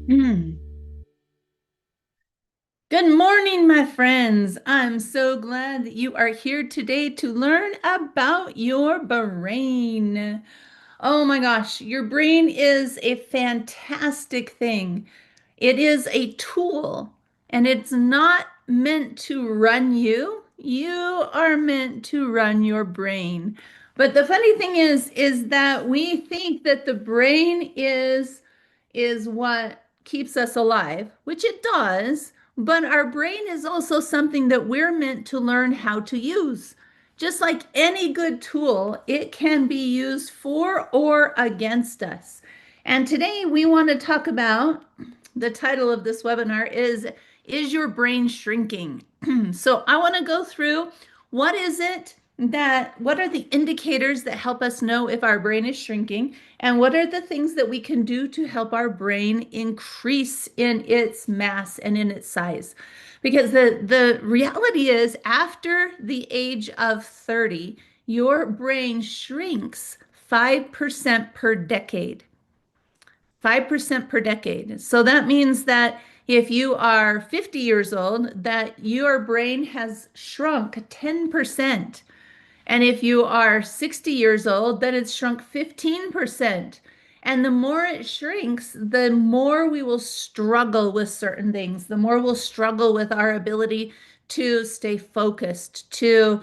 Mm. Good morning, my friends. I'm so glad that you are here today to learn about your brain. Oh my gosh, your brain is a fantastic thing. It is a tool and it's not meant to run you. You are meant to run your brain. But the funny thing is that we think that the brain is what keeps us alive, which it does, but our brain is also something that we're meant to learn how to use. Just like any good tool, it can be used for or against us. And today we want to talk about the title of this webinar is your brain shrinking? So I want to go through what are the indicators that help us know if our brain is shrinking, and what are the things that we can do to help our brain increase in its mass and in its size? Because the reality is, after the age of 30, your brain shrinks 5% per decade. 5% per decade. So that means that if you are 50 years old, that your brain has shrunk 10%. And if you are 60 years old, then it's shrunk 15%. And the more it shrinks, the more we will struggle with certain things, the more we'll struggle with our ability to stay focused, to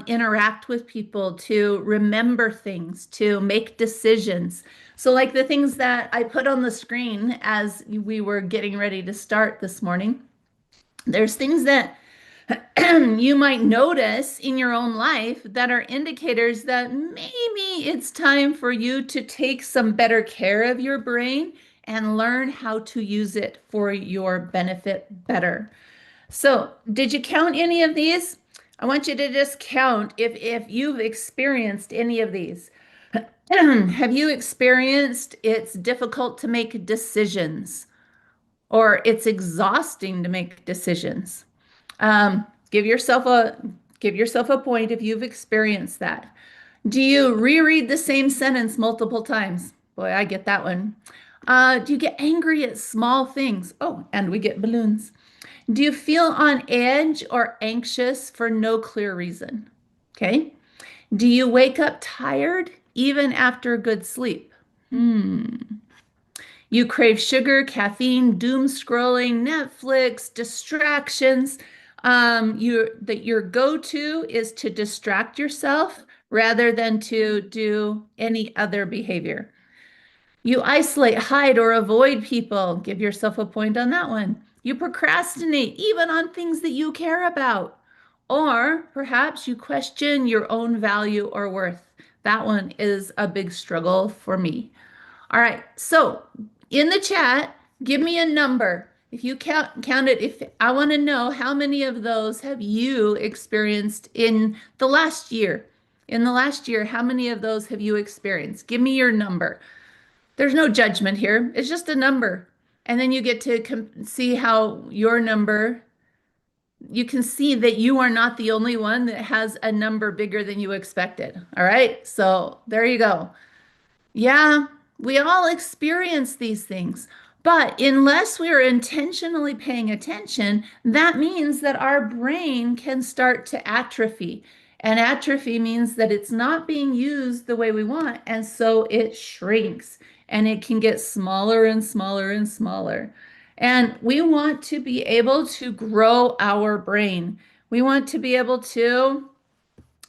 interact with people, to remember things, to make decisions. So, like the things that I put on the screen as we were getting ready to start this morning, there's things that you might notice in your own life that are indicators that maybe it's time for you to take some better care of your brain and learn how to use it for your benefit better. So, did you count any of these? I want you to just count if you've experienced any of these. Have you experienced it's difficult to make decisions or it's exhausting to make decisions? Give yourself a point if you've experienced that. Do you reread the same sentence multiple times? Boy, I get that one. Do you get angry at small things? Oh, and we get balloons. Do you feel on edge or anxious for no clear reason? Okay. Do you wake up tired even after good sleep? Hmm. You crave sugar, caffeine, doom scrolling, Netflix, distractions. Your go-to is to distract yourself rather than to do any other behavior. You isolate, hide, or avoid people. Give yourself a point on that one. You procrastinate even on things that you care about. Or perhaps you question your own value or worth. That one is a big struggle for me. All right. So in the chat, give me a number. If you count it, if I want to know how many of those have you experienced in the last year? In the last year, how many of those have you experienced? Give me your number. There's no judgment here. It's just a number. And then you get to see how your number, you can see that you are not the only one that has a number bigger than you expected. All right. So there you go. Yeah, we all experience these things. But unless we are intentionally paying attention, that means that our brain can start to atrophy. And atrophy means that it's not being used the way we want. And so it shrinks and it can get smaller and smaller and smaller. And we want to be able to grow our brain. We want to be able to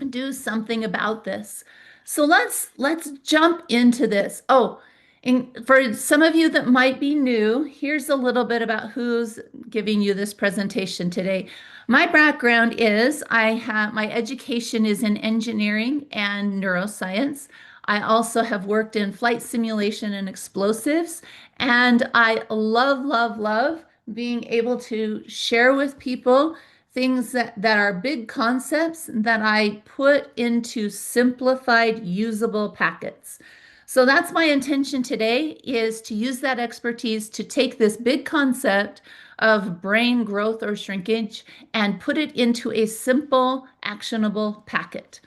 do something about this. So let's jump into this. Oh, and for some of you that might be new, here's a little bit about who's giving you this presentation today. My background is my education is in engineering and neuroscience. I also have worked in flight simulation and explosives, and I love being able to share with people things that are big concepts that I put into simplified, usable packets. So that's my intention today, is to use that expertise to take this big concept of brain growth or shrinkage and put it into a simple, actionable packet.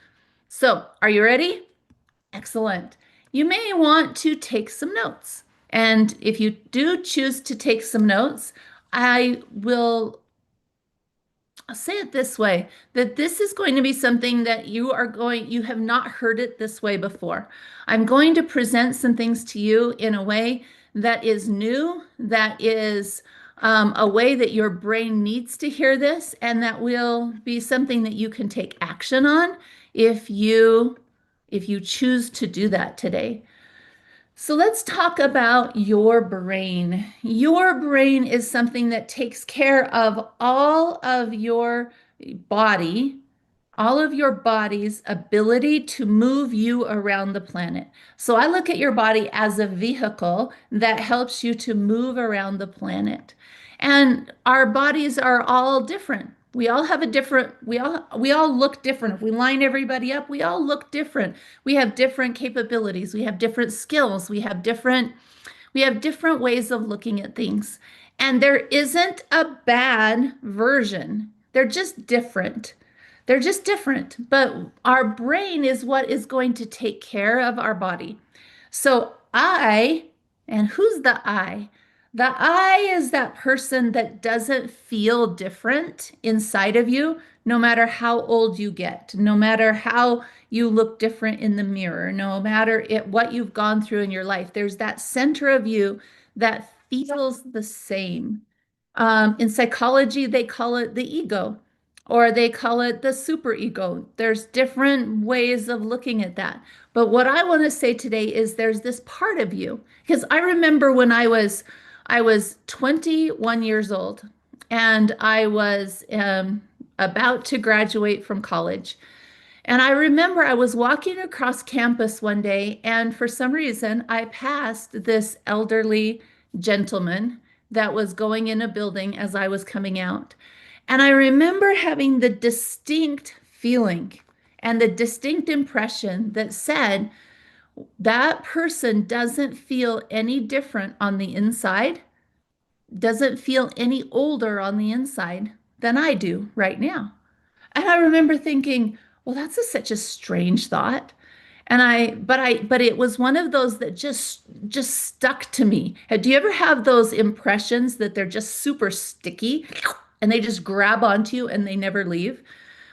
So, are you ready? Excellent. You may want to take some notes. And if you do choose to take some notes, I will I'll say it this way, that this is going to be something that you have not heard it this way before. I'm going to present some things to you in a way that is new, that is a way that your brain needs to hear this, and that will be something that you can take action on if you choose to do that today. So let's talk about your brain. Your brain is something that takes care of body, all of your body's ability to move you around the planet. So I look at your body as a vehicle that helps you to move around the planet. And our bodies are all different. We all look different. If we line everybody up, we all look different. We have different capabilities, we have different skills, we have different ways of looking at things. And there isn't a bad version. They're just different. They're just different. But our brain is what is going to take care of our body. So and who's the I? The I is that person that doesn't feel different inside of you, no matter how old you get, no matter how you look different in the mirror, no matter what you've gone through in your life. There's that center of you that feels the same. In psychology, they call it the ego, or they call it the superego. There's different ways of looking at that. But what I want to say today is there's this part of you, because I remember when I was 21 years old, and I was about to graduate from college. And I remember I was walking across campus one day, and for some reason, I passed this elderly gentleman that was going in a building as I was coming out. And I remember having the distinct feeling and the distinct impression that said, that person doesn't feel any different on the inside, doesn't feel any older on the inside than I do right now. And I remember thinking, well, such a strange thought. But it was one of those that just stuck to me. Do you ever have those impressions that they're just super sticky and they just grab onto you and they never leave?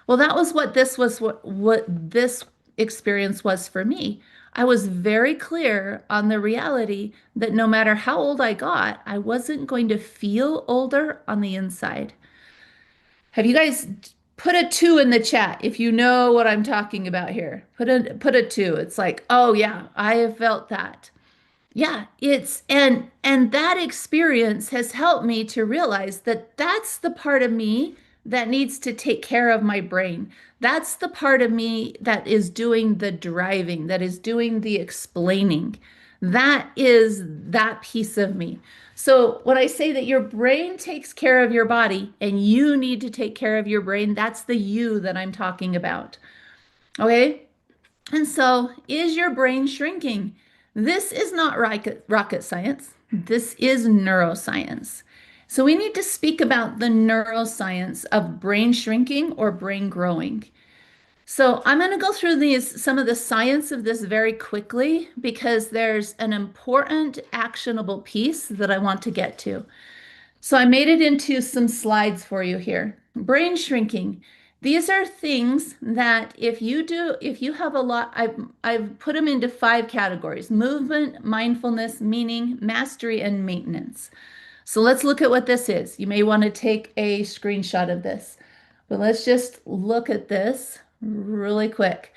Well, that was what this experience was for me. I was very clear on the reality that no matter how old I got, I wasn't going to feel older on the inside. Have you guys put a two in the chat if you know what I'm talking about here? Put a two. It's like, oh yeah, I have felt that. Yeah, it's and that experience has helped me to realize that that's the part of me that needs to take care of my brain. That's the part of me that is doing the driving, that is doing the explaining. That is that piece of me. So when I say that your brain takes care of your body and you need to take care of your brain, that's the you that I'm talking about. Okay? And so, is your brain shrinking? This is not rocket science. This is neuroscience. So, we need to speak about the neuroscience of brain shrinking or brain growing. So, I'm going to go through some of the science of this very quickly because there's an important actionable piece that I want to get to. So I made it into some slides for you here. Brain shrinking. These are things that if you have a lot, I've put them into 5 categories: movement, mindfulness, meaning, mastery, and maintenance. So let's look at what this is. You may want to take a screenshot of this, but let's just look at this really quick.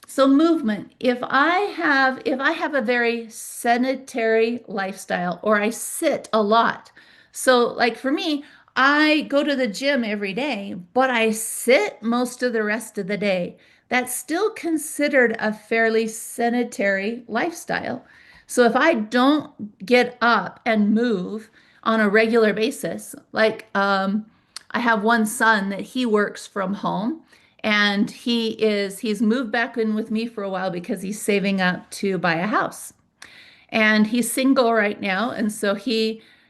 So movement, if I have a very sedentary lifestyle or I sit a lot. So like for me, I go to the gym every day, but I sit most of the rest of the day. That's still considered a fairly sedentary lifestyle. So if I don't get up and move on a regular basis, I have one son that he works from home, and he's moved back in with me for a while because he's saving up to buy a house. And he's single right now, and so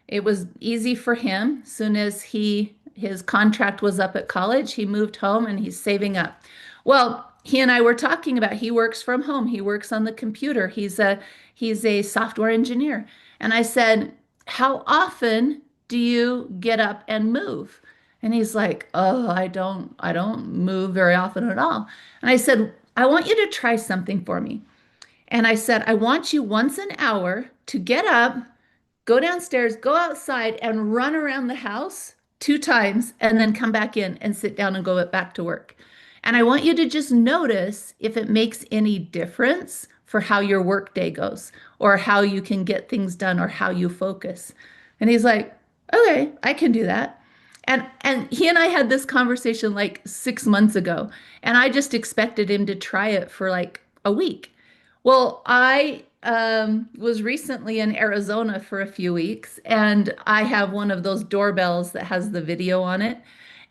it was easy for him. As soon as his contract was up at college, he moved home and he's saving up. Well, he and I were talking about he works from home. He works on the computer. He's a software engineer. And I said, how often do you get up and move? And he's like, oh, I don't move very often at all. And I said, I want you to try something for me. And I said, I want you once an hour to get up, go downstairs, go outside, and run around the house 2 times, and then come back in and sit down and go back to work. And I want you to just notice if it makes any difference for how your work day goes, or how you can get things done, or how you focus. And he's like, okay, I can do that. And he and I had this conversation like 6 months ago, and I just expected him to try it for like a week. Well, I was recently in Arizona for a few weeks, and I have one of those doorbells that has the video on it.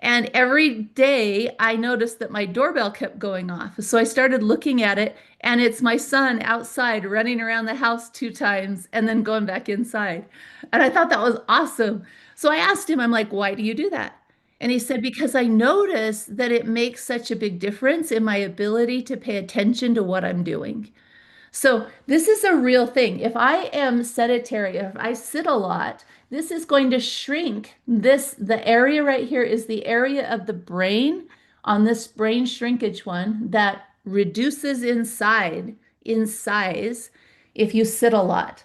And every day I noticed that my doorbell kept going off. So I started looking at it, and it's my son outside running around the house 2 times and then going back inside. And I thought that was awesome. So I asked him, I'm like, why do you do that? And he said, because I notice that it makes such a big difference in my ability to pay attention to what I'm doing. So this is a real thing. If I am sedentary, if I sit a lot, this is going to shrink. The area right here is the area of the brain on this brain shrinkage one that reduces in size if you sit a lot.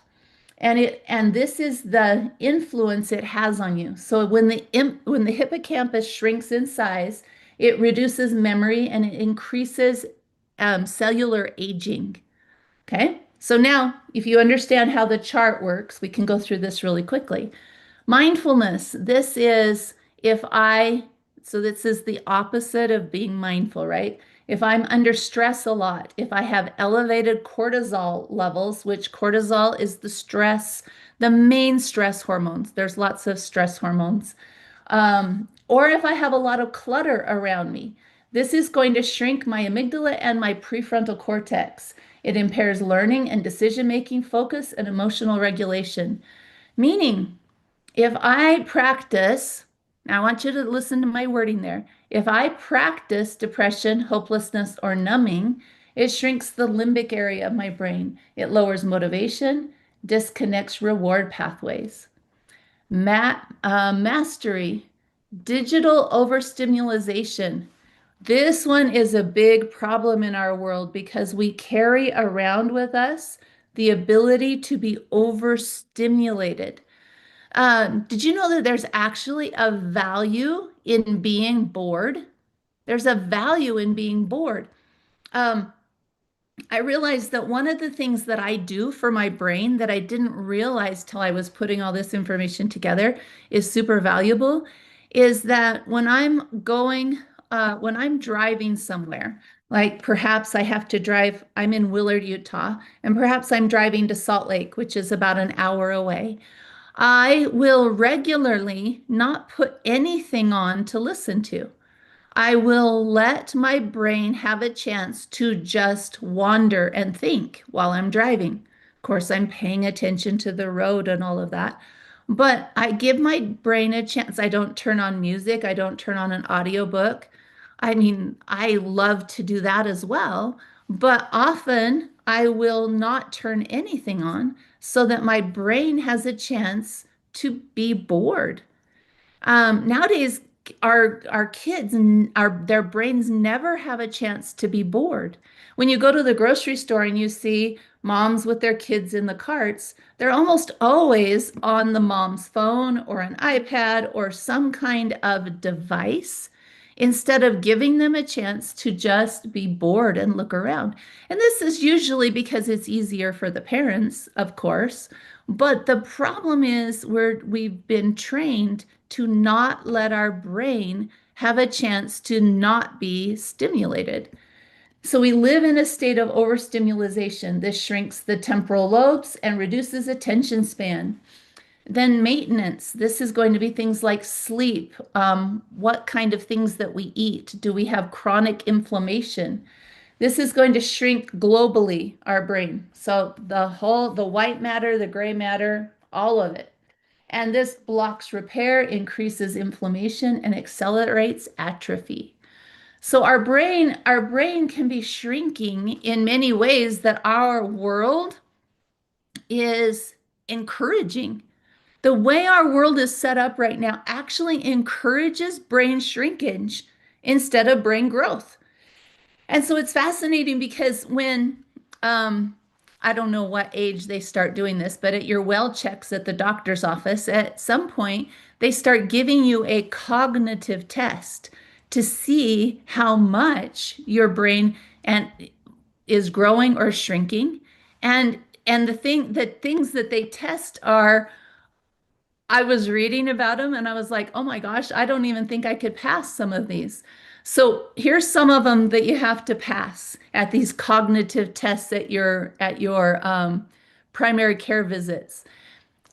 And this is the influence it has on you. So when the hippocampus shrinks in size, it reduces memory and it increases cellular aging. Okay, so now if you understand how the chart works, we can go through this really quickly. Mindfulness, this is if I, so this is the opposite of being mindful, right? If I'm under stress a lot, if I have elevated cortisol levels, which cortisol is the main stress hormones, there's lots of stress hormones. Or if I have a lot of clutter around me, this is going to shrink my amygdala and my prefrontal cortex. It impairs learning and decision making, focus, and emotional regulation. Meaning, if I practice, now I want you to listen to my wording there. If I practice depression, hopelessness, or numbing, it shrinks the limbic area of my brain. It lowers motivation, disconnects reward pathways. Mastery, digital overstimulation. This one is a big problem in our world because we carry around with us the ability to be overstimulated. Did you know that there's actually a value in being bored? There's a value in being bored. Um, I realized that one of the things that I do for my brain that I didn't realize till I was putting all this information together is super valuable, is that when I'm driving somewhere, like perhaps I have to drive, I'm in Willard, Utah, and perhaps I'm driving to Salt Lake, which is about an hour away. I will regularly not put anything on to listen to. I will let my brain have a chance to just wander and think while I'm driving. Of course, I'm paying attention to the road and all of that, but I give my brain a chance. I don't turn on music, I don't turn on an audiobook. I mean, I love to do that as well, but often I will not turn anything on so that my brain has a chance to be bored. Nowadays, our kids their brains never have a chance to be bored. When you go to the grocery store and you see moms with their kids in the carts, they're almost always on the mom's phone or an iPad or some kind of device instead of giving them a chance to just be bored and look around. And this is usually because it's easier for the parents, of course. But the problem is we've been trained to not let our brain have a chance to not be stimulated. So we live in a state of overstimulation. This shrinks the temporal lobes and reduces attention span. Then maintenance. This is going to be things like sleep. What kind of things that we eat? Do we have chronic inflammation? This is going to shrink globally our brain. So the white matter, the gray matter, all of it. And this blocks repair, increases inflammation, and accelerates atrophy. So our brain can be shrinking in many ways that our world is encouraging. The way our world is set up right now actually encourages brain shrinkage instead of brain growth. And so it's fascinating because when, um, I don't know what age they start doing this, but at your well checks at the doctor's office, at some point, they start giving you a cognitive test to see how much your brain and is growing or shrinking. And the things that they test are, I was reading about them and I was like, oh my gosh, I don't even think I could pass some of these. So here's some of them that you have to pass at these cognitive tests at your primary care visits.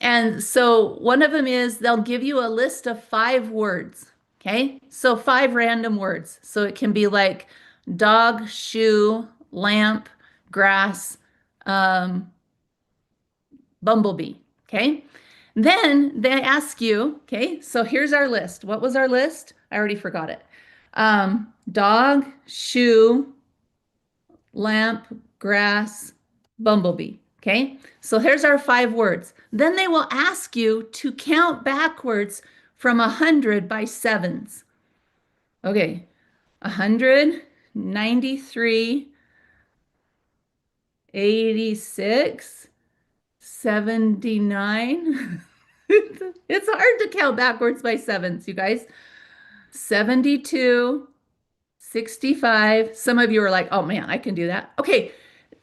And so one of them is they'll give you a list of 5 words. Okay. So 5 random words. So it can be like dog, shoe, lamp, grass, um, bumblebee. Okay. Then they ask you, okay, so here's our list. What was our list? I already forgot it. Dog, shoe, lamp, grass, bumblebee. Okay, so here's our 5 words. Then they will ask you to count backwards from 100 by sevens. Okay, 193, 86, 79. It's hard to count backwards by sevens, you guys. 72, 65. Some of you are like, oh man, I can do that. Okay,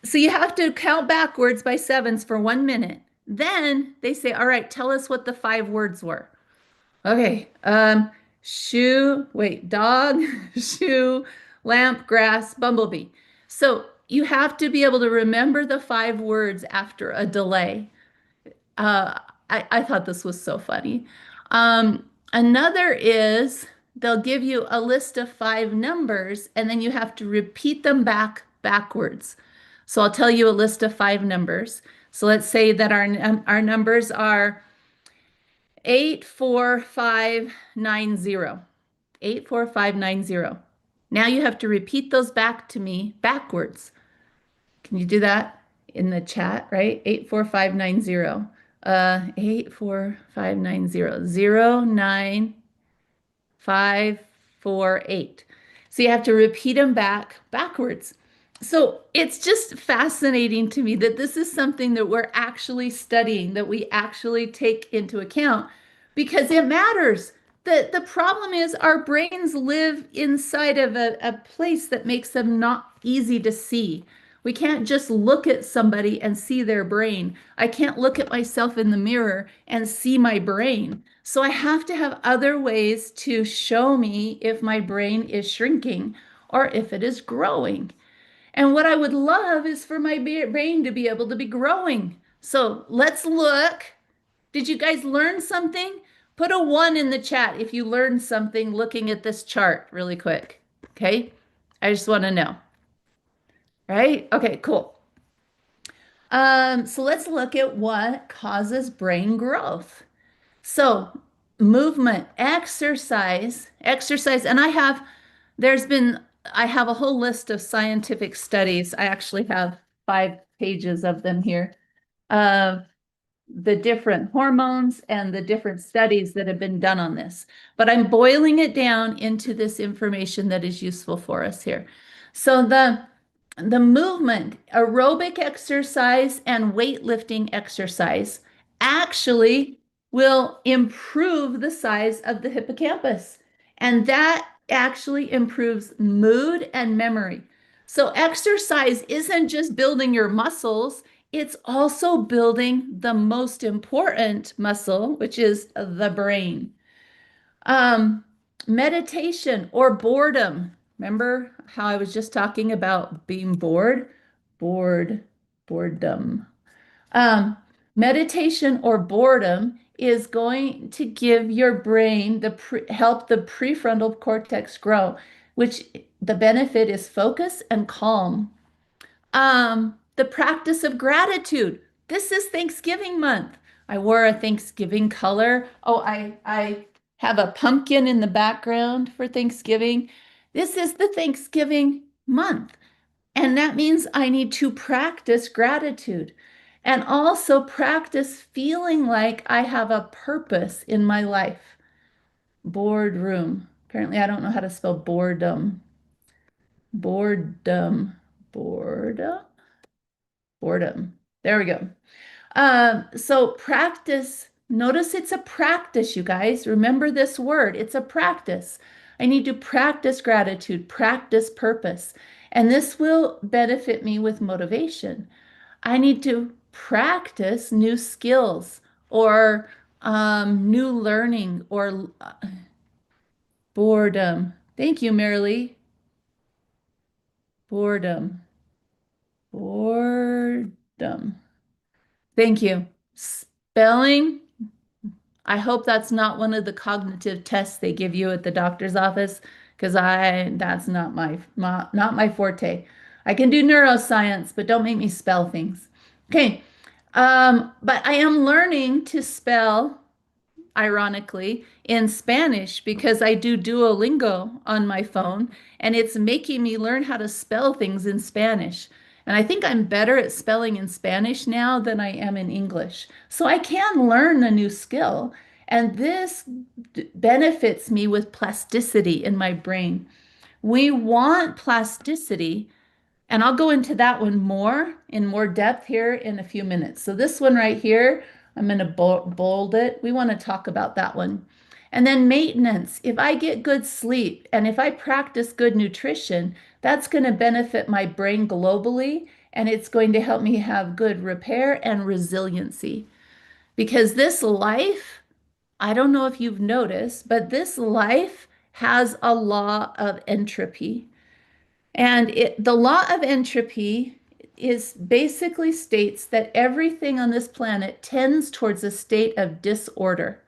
so you have to count backwards by sevens for 1 minute. Then they say, all right, tell us what the 5 words were. Okay, shoe, wait, dog, shoe, lamp, grass, bumblebee. So you have to be able to remember the 5 words after a delay. Uh, I thought this was so funny. Another is they'll give you a list of 5 numbers and then you have to repeat them backwards. So I'll tell you a list of 5 numbers. So let's say that our numbers are 84590. 84590. Now you have to repeat those back to me backwards. Can you do that in the chat, right? 84590. 84590. 09548. So you have to repeat them backwards. So it's just fascinating to me that this is something that we're actually studying, that we actually take into account because it matters. The problem is our brains live inside of a place that makes them not easy to see. We can't just look at somebody and see their brain. I can't look at myself in the mirror and see my brain. So I have to have other ways to show me if my brain is shrinking or if it is growing. And what I would love is for my brain to be able to be growing. So let's look. Did you guys learn something? Put a 1 in the chat if you learned something looking at this chart really quick. Okay. I just want to know. Right? Okay, cool. So let's look at what causes brain growth. So movement, exercise, and I have a whole list of scientific studies. I actually have 5 pages of them here. The different hormones and the different studies that have been done on this. But I'm boiling it down into this information that is useful for us here. So the movement, aerobic exercise and weightlifting exercise actually will improve the size of the hippocampus. And that actually improves mood and memory. So exercise isn't just building your muscles, it's also building the most important muscle, which is the brain. Meditation or boredom. Remember how I was just talking about being bored? Boredom. Meditation or boredom is going to give your brain help the prefrontal cortex grow, which the benefit is focus and calm. The practice of gratitude. This is Thanksgiving month. I wore a Thanksgiving color. Oh, I have a pumpkin in the background for Thanksgiving. This is the Thanksgiving month. And that means I need to practice gratitude. And also practice feeling like I have a purpose in my life. Boardroom. Apparently, I don't know how to spell boredom. Boredom. Boredom. Boredom. There we go. So practice, notice it's a practice, you guys. Remember this word, it's a practice. I need to practice gratitude, practice purpose, and this will benefit me with motivation. I need to practice new skills or new learning or boredom. Thank you, Marilee. Boredom. Boredom. Thank you. Spelling. I hope that's not one of the cognitive tests they give you at the doctor's office, because that's not my forte. I can do neuroscience, but don't make me spell things. Okay. But I am learning to spell, ironically, in Spanish because I do Duolingo on my phone and it's making me learn how to spell things in Spanish. And I think I'm better at spelling in Spanish now than I am in English. So I can learn a new skill. And this benefits me with plasticity in my brain. We want plasticity, and I'll go into that one more in more depth here in a few minutes. So this one right here, I'm going to bold it. We want to talk about that one. And then maintenance. If I get good sleep and if I practice good nutrition, that's going to benefit my brain globally and it's going to help me have good repair and resiliency. Because this life, I don't know if you've noticed, but this life has a law of entropy. And the law of entropy is basically states that everything on this planet tends towards a state of disorder.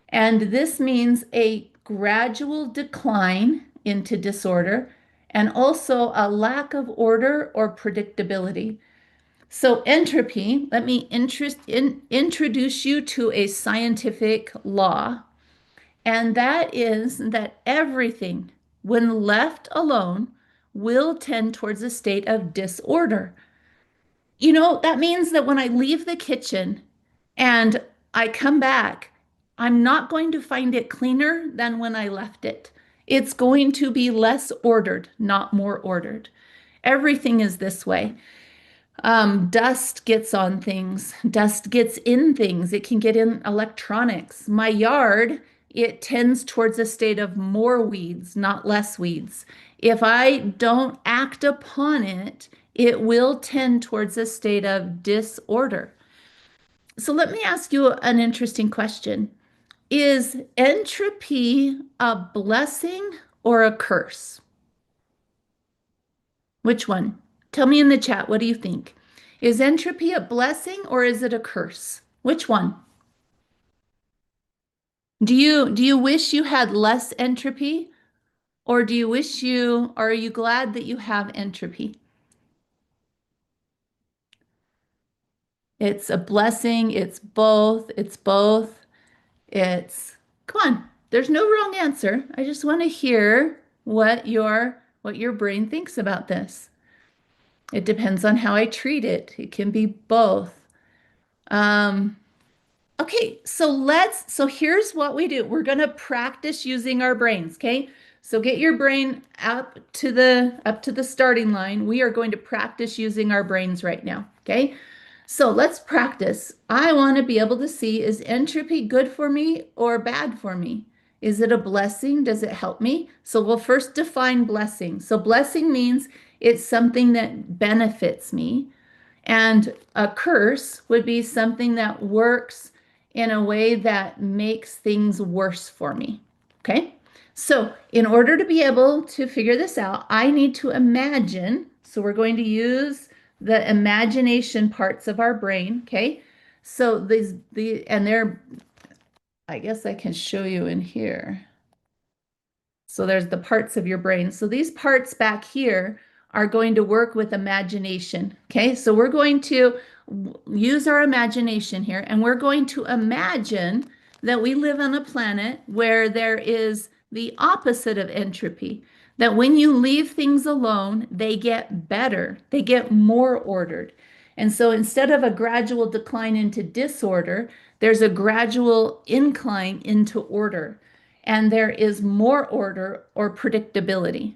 And this means a gradual decline into disorder and also a lack of order or predictability. So entropy, let me introduce you to a scientific law, and that is that everything, when left alone, will tend towards a state of disorder. That means that when I leave the kitchen and I come back, I'm not going to find it cleaner than when I left it. It's going to be less ordered, not more ordered. Everything is this way. Dust gets on things, dust gets in things. It can get in electronics. My yard, it tends towards a state of more weeds, not less weeds. If I don't act upon it, it will tend towards a state of disorder. So let me ask you an interesting question. Is entropy a blessing or a curse? Which one? Tell me in the chat, what do you think? Is entropy a blessing or is it a curse? Which one? Do you wish you had less entropy or are you glad that you have entropy? It's a blessing, it's both, it's both. Come on, there's no wrong answer. I just want to hear what your brain thinks about this. It depends on how I treat it. It can be both. Um, Okay, so here's what we do. We're going to practice using our brains, okay? So get your brain up to the starting line. We are going to practice using our brains right now, okay? So let's practice. I want to be able to see, is entropy good for me or bad for me? Is it a blessing? Does it help me? So we'll first define blessing. So blessing means it's something that benefits me. And a curse would be something that works in a way that makes things worse for me. Okay? So, in order to be able to figure this out, I need to imagine. So, we're going to use the imagination parts of our brain. Okay? So, I guess I can show you in here. So there's the parts of your brain. So these parts back here are going to work with imagination. Okay, so we're going to use our imagination here and we're going to imagine that we live on a planet where there is the opposite of entropy. That when you leave things alone, they get better, they get more ordered. And so instead of a gradual decline into disorder, there's a gradual incline into order. And there is more order or predictability.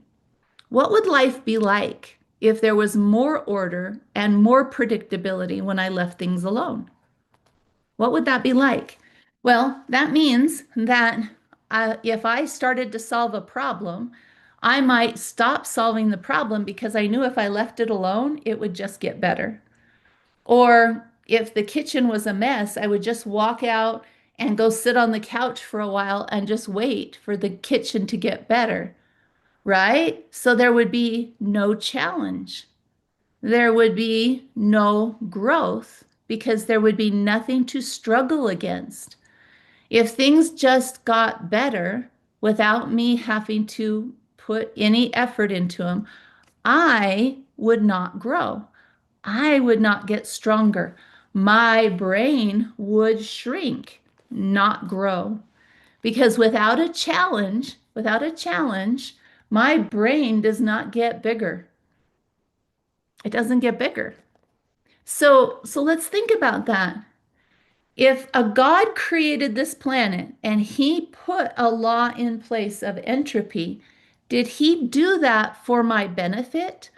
What would life be like if there was more order and more predictability when I left things alone? What would that be like? Well, that means that if I started to solve a problem, I might stop solving the problem because I knew if I left it alone, it would just get better. Or if the kitchen was a mess, I would just walk out and go sit on the couch for a while and just wait for the kitchen to get better, right? So there would be no challenge. There would be no growth because there would be nothing to struggle against. If things just got better without me having to put any effort into them, I would not grow. I would not get stronger. My brain would shrink, not grow. Because without a challenge, my brain does not get bigger. It doesn't get bigger. So let's think about that. If a God created this planet and he put a law in place of entropy, did he do that for my benefit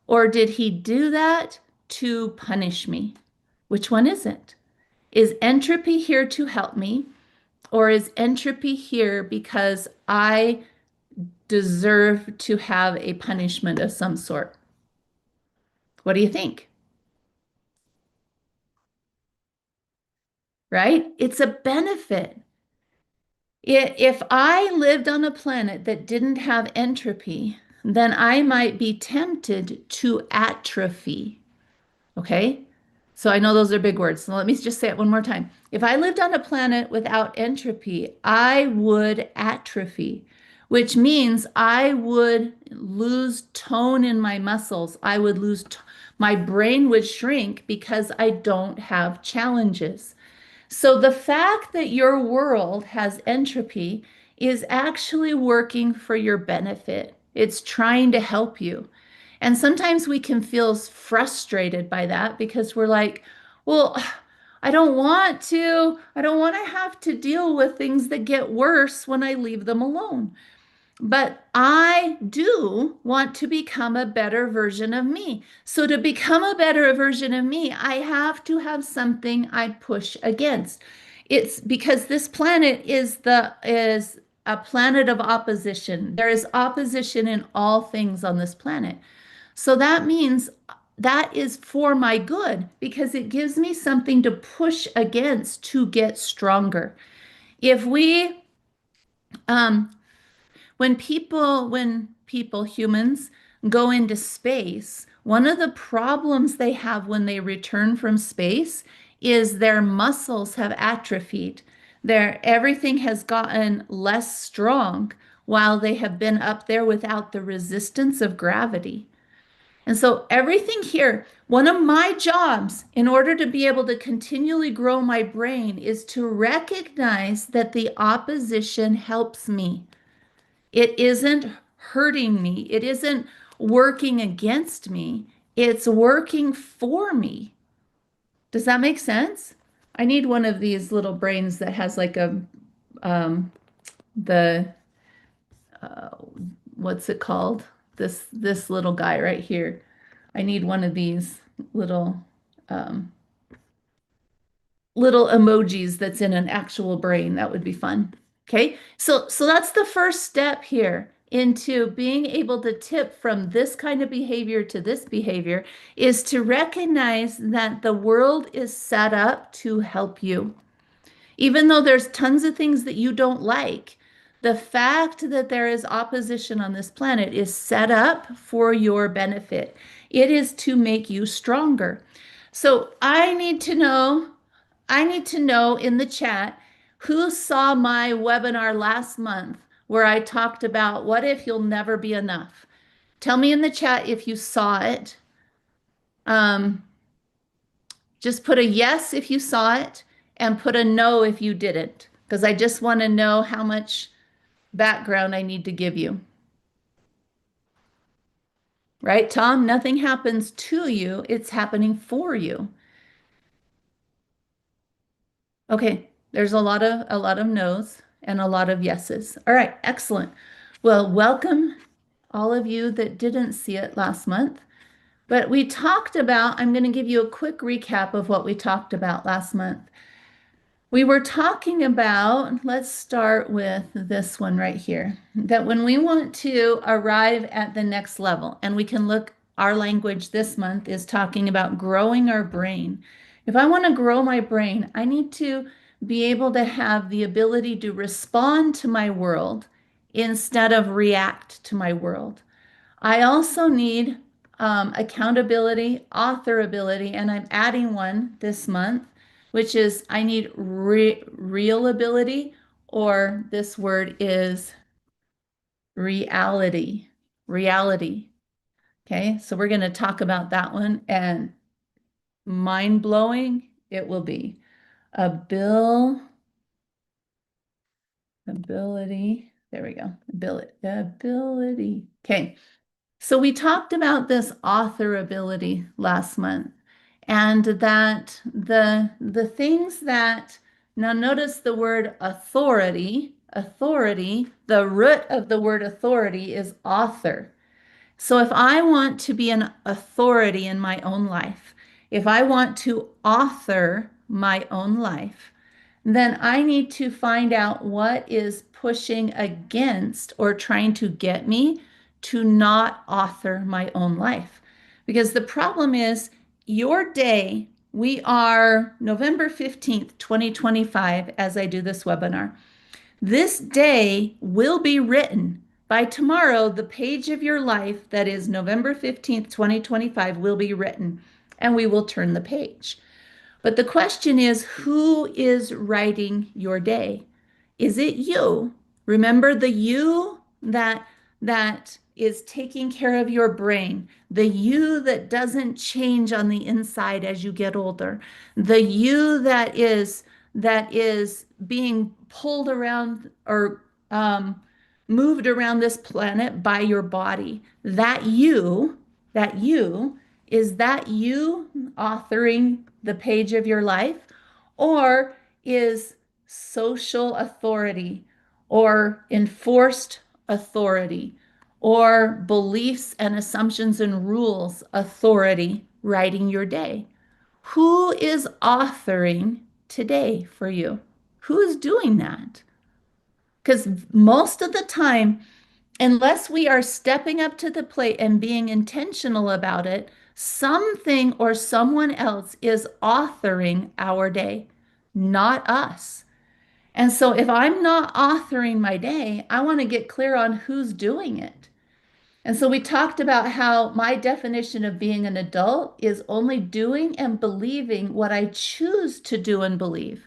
or did he do that to punish me? Which one is it? Is entropy here to help me or is entropy here because I deserve to have a punishment of some sort? What do you think? Right? It's a benefit. If I lived on a planet that didn't have entropy, then I might be tempted to atrophy. Okay? So I know those are big words. So let me just say it one more time. If I lived on a planet without entropy, I would atrophy, which means I would lose tone in my muscles. I would my brain would shrink because I don't have challenges. So the fact that your world has entropy is actually working for your benefit. It's trying to help you. And sometimes we can feel frustrated by that because we're like, well, I don't want to have to deal with things that get worse when I leave them alone. But I do want to become a better version of me. So to become a better version of me, I have to have something I push against. It's because this planet is a planet of opposition. There is opposition in all things on this planet. So that means that is for my good because it gives me something to push against to get stronger. If we um, humans, go into space, one of the problems they have when they return from space is their muscles have atrophied. Everything has gotten less strong while they have been up there without the resistance of gravity. And so everything here, one of my jobs in order to be able to continually grow my brain is to recognize that the opposition helps me. It isn't hurting me. It isn't working against me. It's working for me. Does that make sense? I need one of these little brains that has like um, the, uh, what's it called? This little guy right here. I need one of these little, um, little emojis that's in an actual brain. That would be fun. Okay, so that's the first step here into being able to tip from this kind of behavior to this behavior is to recognize that the world is set up to help you. Even though there's tons of things that you don't like, the fact that there is opposition on this planet is set up for your benefit. It is to make you stronger. So I need to know in the chat who saw my webinar last month where I talked about what if you'll never be enough. Tell me in the chat if you saw it. Um, just put a yes if you saw it and put a no if you didn't, because I just want to know how much background I need to give you. right, Tom? Nothing happens to you, it's happening for you. Okay, there's a lot of no's and a lot of yeses. All right, excellent. Well, welcome all of you that didn't see it last month. But we talked about, I'm going to give you a quick recap of what we talked about last month. We were talking about, let's start with this one right here, that when we want to arrive at the next level, and we can look, our language this month is talking about growing our brain. If I want to grow my brain, I need to be able to have the ability to respond to my world instead of react to my world. I also need accountability, authorability, and I'm adding one this month, which is I need real ability, or this word is reality. Reality. Okay, so we're going to talk about that one, and mind blowing it will be. Ability. There we go. Ability. Okay. So we talked about this author ability last month, and that the things that, now notice the word authority, authority, the root of the word authority is author. So if I want to be an authority in my own life, if I want to author my own life, then I need to find out what is pushing against or trying to get me to not author my own life. Because the problem is your day, we are November 15th, 2025, as I do this webinar. This day will be written. By tomorrow, the page of your life that is November 15th, 2025 will be written, and we will turn the page. But the question is, who is writing your day? Is it you? Remember the you that is taking care of your brain, the you that doesn't change on the inside as you get older, the you that is being pulled around or moved around this planet by your body. That you, is that you authoring the page of your life? Or is social authority or enforced authority or beliefs and assumptions and rules authority writing your day? Who is authoring today for you? Who is doing that? Because most of the time, unless we are stepping up to the plate and being intentional about it, something or someone else is authoring our day, not us. And so if I'm not authoring my day, I want to get clear on who's doing it. And so we talked about how my definition of being an adult is only doing and believing what I choose to do and believe.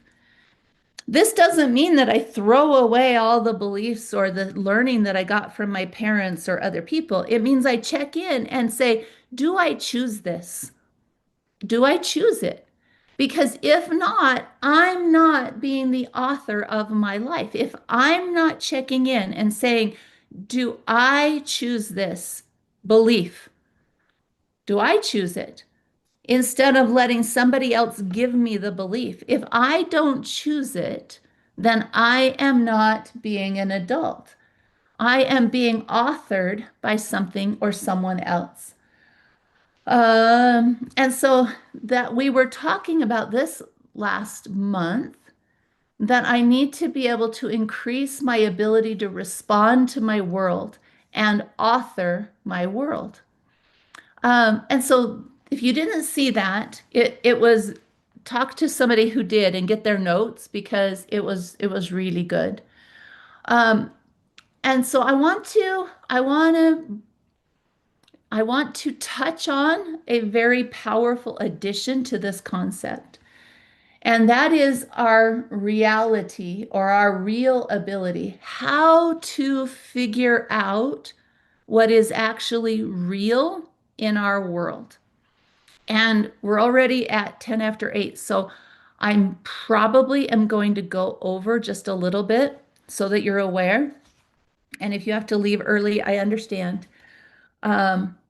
This doesn't mean that I throw away all the beliefs or the learning that I got from my parents or other people. It means I check in and say, do I choose this? Do I choose it? Because if not, I'm not being the author of my life. If I'm not checking in and saying, do I choose this belief? Do I choose it? Instead of letting somebody else give me the belief. If I don't choose it, then I am not being an adult. I am being authored by something or someone else. And so that we were talking about this last month, that I need to be able to increase my ability to respond to my world and author my world. And so if you didn't see that, it was talk to somebody who did and get their notes because it was really good. Um, and so I want to touch on a very powerful addition to this concept. And that is our reality or our real ability, how to figure out what is actually real in our world. And we're already at 10 after 8. So I'm probably am going to go over just a little bit so that you're aware. And if you have to leave early, I understand.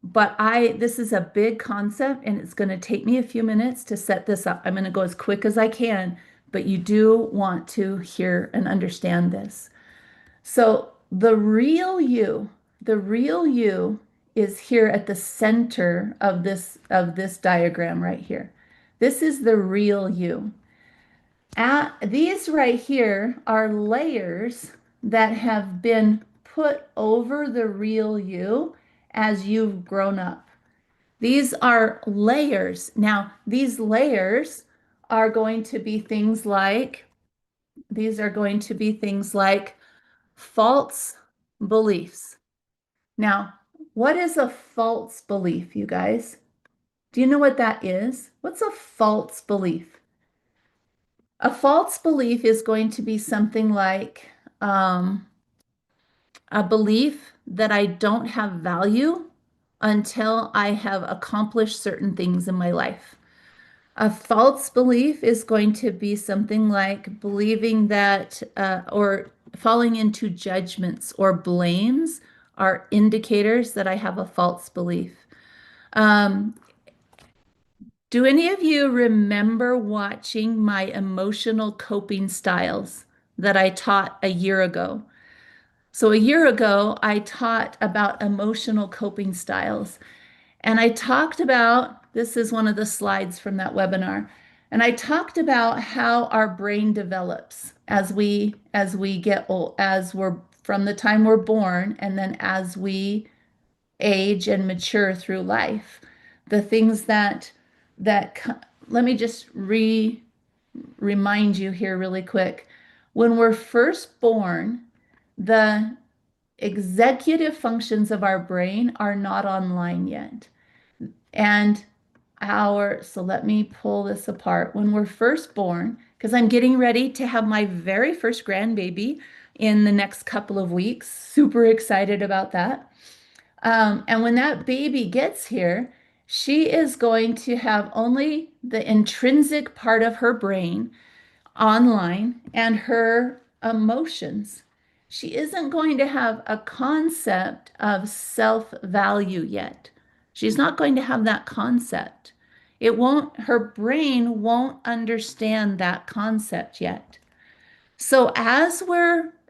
but this is a big concept and it's going to take me a few minutes to set this up. I'm going to go as quick as I can, but you do want to hear and understand this. So the real you is here at the center of this diagram right here. This is the real you. These right here are layers that have been put over the real you as you've grown up. These are layers. Now, these layers are going to be things like, these are going to be things like false beliefs. Now, what is a false belief, you guys? Do you know what that is? What's a false belief? A false belief is going to be something like a belief that I don't have value until I have accomplished certain things in my life. A false belief is going to be something like believing that, or falling into judgments or blames are indicators that I have a false belief. Um, do any of you remember watching my emotional coping styles that I taught a year ago? So, a year ago, I taught about emotional coping styles. And I talked about, this is one of the slides from that webinar, and I talked about how our brain develops as we get old, as we're from the time we're born, and then as we age and mature through life. The things that let me just remind you here really quick. When we're first born, the executive functions of our brain are not online yet. And so let me pull this apart. When we're first born, because I'm getting ready to have my very first grandbaby in the next couple of weeks, super excited about that. And when that baby gets here, she is going to have only the intrinsic part of her brain online and her emotions. She isn't going to have a concept of self-value yet. She's not going to have that concept. Her brain won't understand that concept yet. So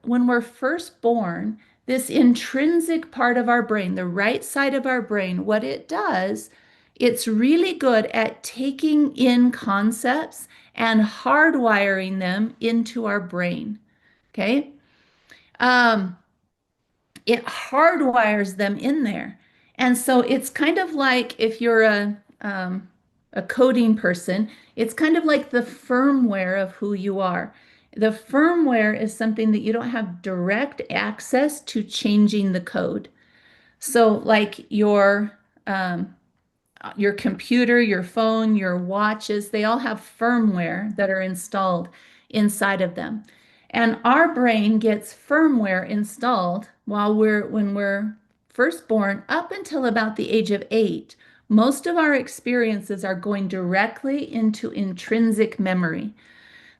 when we're first born, this intrinsic part of our brain, the right side of our brain, what it does, it's really good at taking in concepts and hardwiring them into our brain. Okay. Um, it hardwires them in there. And so it's kind of like if you're a coding person, it's kind of like the firmware of who you are. The firmware is something that you don't have direct access to changing the code. So, like your computer, your phone, your watches, they all have firmware that are installed inside of them. And our brain gets firmware installed when we're first born up until about the age of 8. Most of our experiences are going directly into intrinsic memory.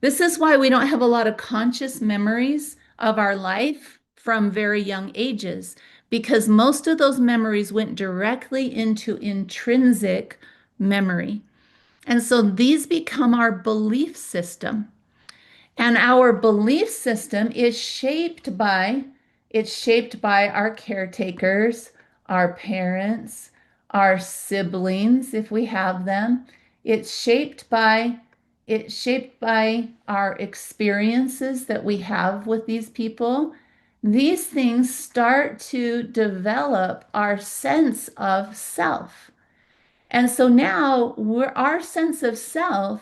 This is why we don't have a lot of conscious memories of our life from very young ages, because most of those memories went directly into intrinsic memory. And so these become our belief system. And our belief system is shaped by our caretakers, our parents, our siblings, if we have them. It's shaped by it's shaped by our experiences that we have with these people. These things start to develop our sense of self. And so now our sense of self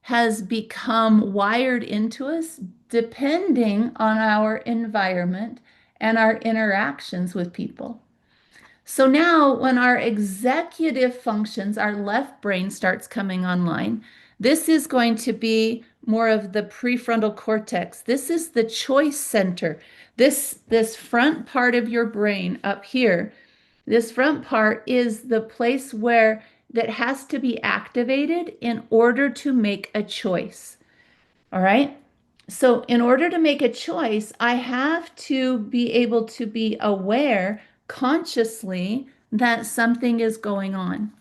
has become wired into us depending on our environment and our interactions with people. So now when our executive functions, our left brain starts coming online, this is going to be more of the prefrontal cortex. This is the choice center. This front part of your brain up here, this front part is the place where that has to be activated in order to make a choice. All right. So in order to make a choice, I have to be able to be aware consciously that something is going on.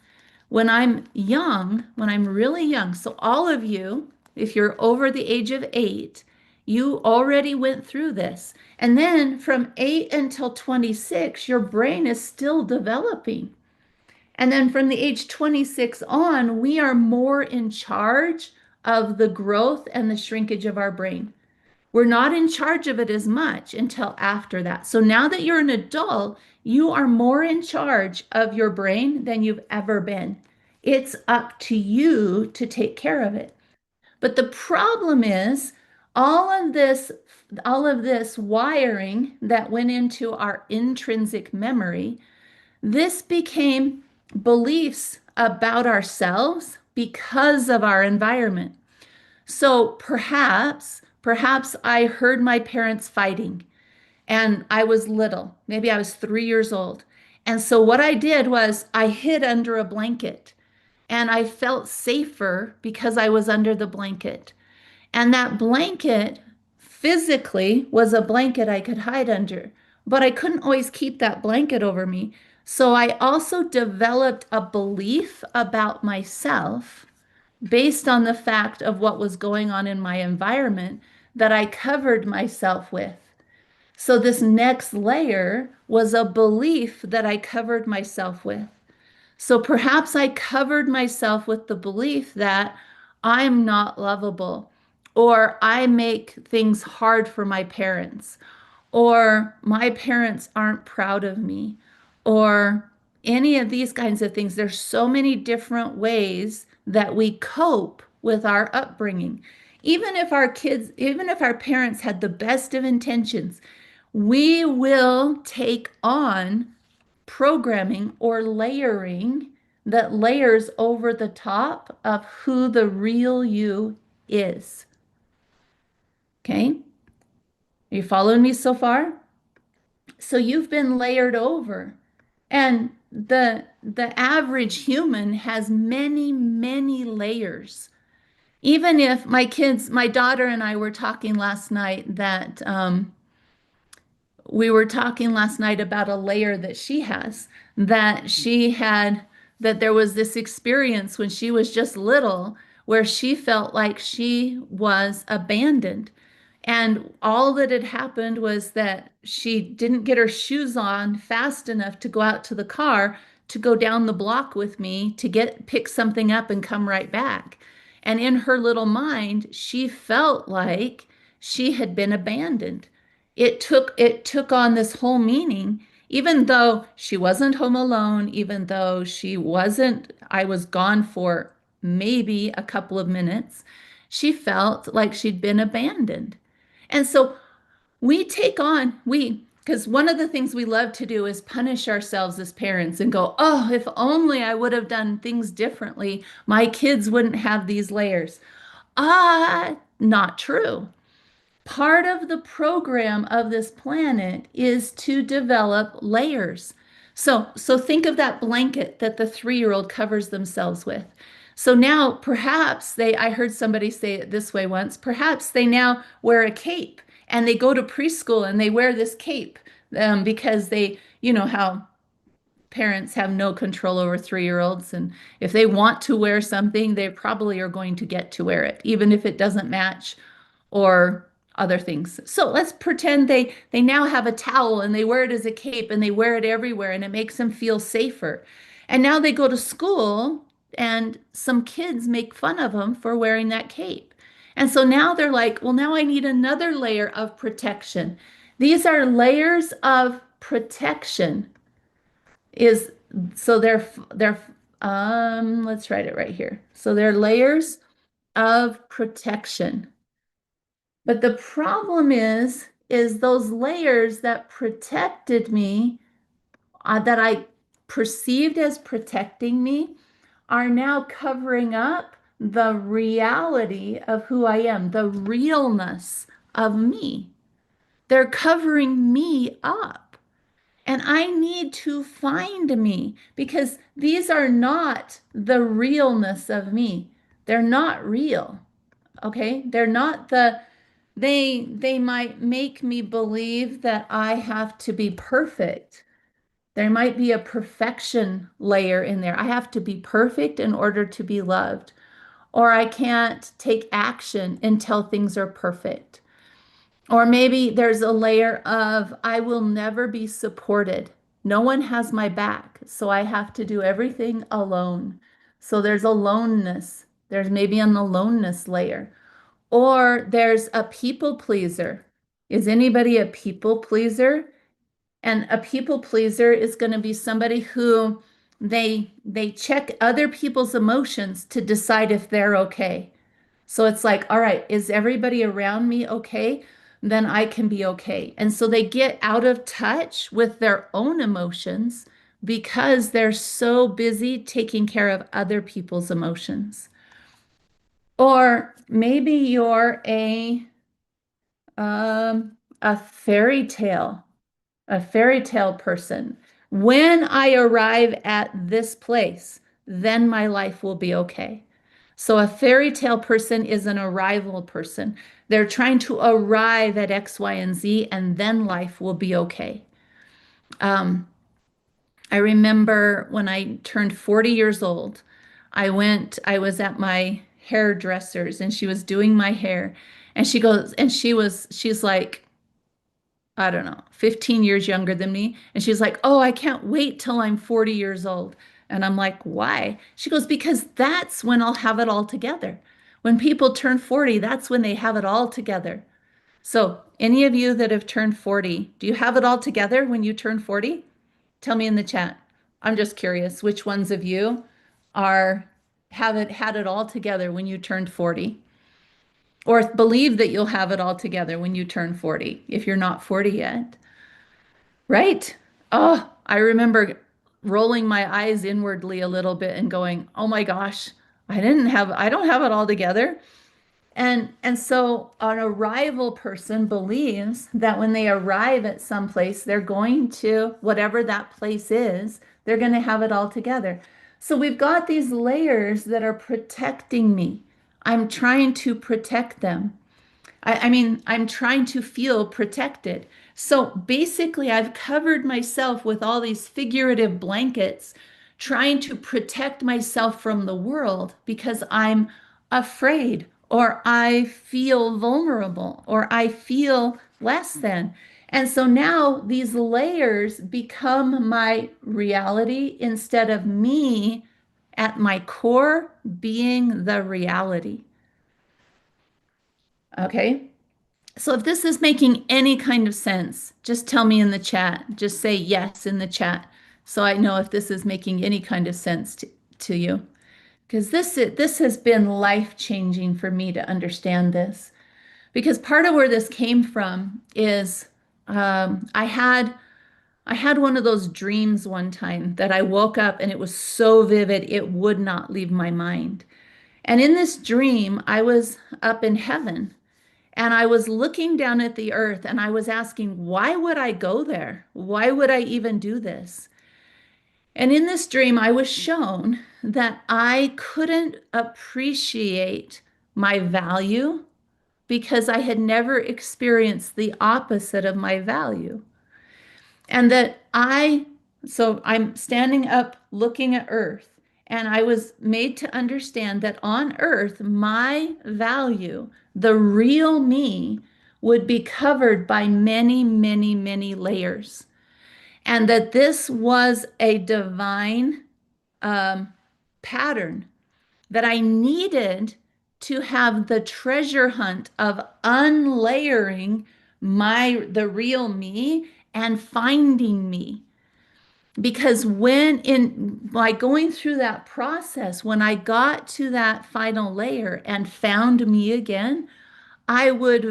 When I'm young, when I'm really young, so all of you, if you're over the age of 8, you already went through this. And then from 8 until 26, your brain is still developing. And then from the age 26 on, we are more in charge of the growth and the shrinkage of our brain. We're not in charge of it as much until after that. So now that you're an adult, you are more in charge of your brain than you've ever been. It's up to you to take care of it. But the problem is all of this, all of this wiring that went into our intrinsic memory, this became beliefs about ourselves because of our environment. So perhaps I heard my parents fighting and I was little. Maybe I was 3 years old. And so what I did was I hid under a blanket and I felt safer because I was under the blanket. And that blanket physically was a blanket I could hide under, but I couldn't always keep that blanket over me. So I also developed a belief about myself based on the fact of what was going on in my environment that I covered myself with. So this next layer was a belief that I covered myself with. So perhaps I covered myself with the belief that I'm not lovable, or I make things hard for my parents, or my parents aren't proud of me, or any of these kinds of things. There's so many different ways that we cope with our upbringing. Even if our parents had the best of intentions, we will take on programming or layering that layers over the top of who the real you is. Okay? Are you following me so far? So you've been layered over. And the average human has many, many layers. Even if my daughter and I were talking last night that we were talking last night about a layer that she has, that she had, that there was this experience when she was just little where she felt like she was abandoned. And all that had happened was that she didn't get her shoes on fast enough to go out to the car to go down the block with me to pick something up and come right back. And in her little mind, she felt like she had been abandoned. It took on this whole meaning, even though she wasn't home alone, even though she wasn't, I was gone for maybe a couple of minutes, she felt like she'd been abandoned. And so because one of the things we love to do is punish ourselves as parents and go, oh, if only I would have done things differently, my kids wouldn't have these layers. Not true. Part of the program of this planet is to develop layers. So think of that blanket that the 3-year-old covers themselves with. So now I heard somebody say it this way once, perhaps they now wear a cape and they go to preschool and they wear this cape because you know how parents have no control over 3-year-olds. And if they want to wear something, they probably are going to get to wear it, even if it doesn't match or other things. So let's pretend they now have a towel and they wear it as a cape and they wear it everywhere and it makes them feel safer. And now they go to school and some kids make fun of them for wearing that cape. And so now they're like, well, now I need another layer of protection. These are layers of protection. Is so they're let's write it right here. So they're layers of protection. But the problem is those layers that protected me, that I perceived as protecting me, are now covering up the reality of who I am, the realness of me. They're covering me up. And I need to find me because these are not the realness of me. They're not real. Okay? They might make me believe that I have to be perfect. There might be a perfection layer in there. I have to be perfect in order to be loved, or I can't take action until things are perfect. Or maybe there's a layer of I will never be supported. No one has my back, so I have to do everything alone. So there's aloneness. There's maybe an aloneness layer. Or there's a people pleaser. Is anybody a people pleaser? And a people pleaser is going to be somebody who they check other people's emotions to decide if they're okay. So it's like, all right, is everybody around me okay? Then I can be okay. And so they get out of touch with their own emotions because they're so busy taking care of other people's emotions. Or maybe you're a fairy tale person. When I arrive at this place, then my life will be okay. So a fairy tale person is an arrival person. They're trying to arrive at X, Y, and Z, and then life will be okay. Um, I remember when I turned 40 years old, I was at my hairdresser's and she was doing my hair. And she goes, and she's like, I don't know, 15 years younger than me. And she's like, oh, I can't wait till I'm 40 years old. And I'm like, why? She goes, because that's when I'll have it all together. When people turn 40, that's when they have it all together. So, any of you that have turned 40, do you have it all together when you turn 40? Tell me in the chat. I'm just curious which ones of you are have it had it all together when you turned 40 or believe that you'll have it all together when you turn 40 if you're not 40 yet. Right? Oh, I remember rolling my eyes inwardly a little bit and going, "Oh my gosh, I don't have it all together." And so an arrival person believes that when they arrive at some place, they're going to, whatever that place is, they're going to have it all together. So we've got these layers that are protecting me. I'm trying to protect them. I mean, I'm trying to feel protected. So basically, I've covered myself with all these figurative blankets, trying to protect myself from the world because I'm afraid, or I feel vulnerable, or I feel less than. And so now these layers become my reality instead of me at my core being the reality. Okay. So if this is making any kind of sense, just tell me in the chat. Just say yes in the chat so I know if this is making any kind of sense to you. Because this has been life-changing for me to understand this. Because part of where this came from is I had one of those dreams one time that I woke up and it was so vivid it would not leave my mind. And in this dream, I was up in heaven and I was looking down at the earth and I was asking, why would I go there? Why would I even do this? And in this dream, I was shown that I couldn't appreciate my value because I had never experienced the opposite of my value. And so I'm standing up looking at earth, and I was made to understand that on earth, my value, the real me, would be covered by many, many, many layers. And that this was a divine um, pattern that I needed to have the treasure hunt of unlayering the real me and finding me. Because when in by going through that process, when I got to that final layer and found me again, I would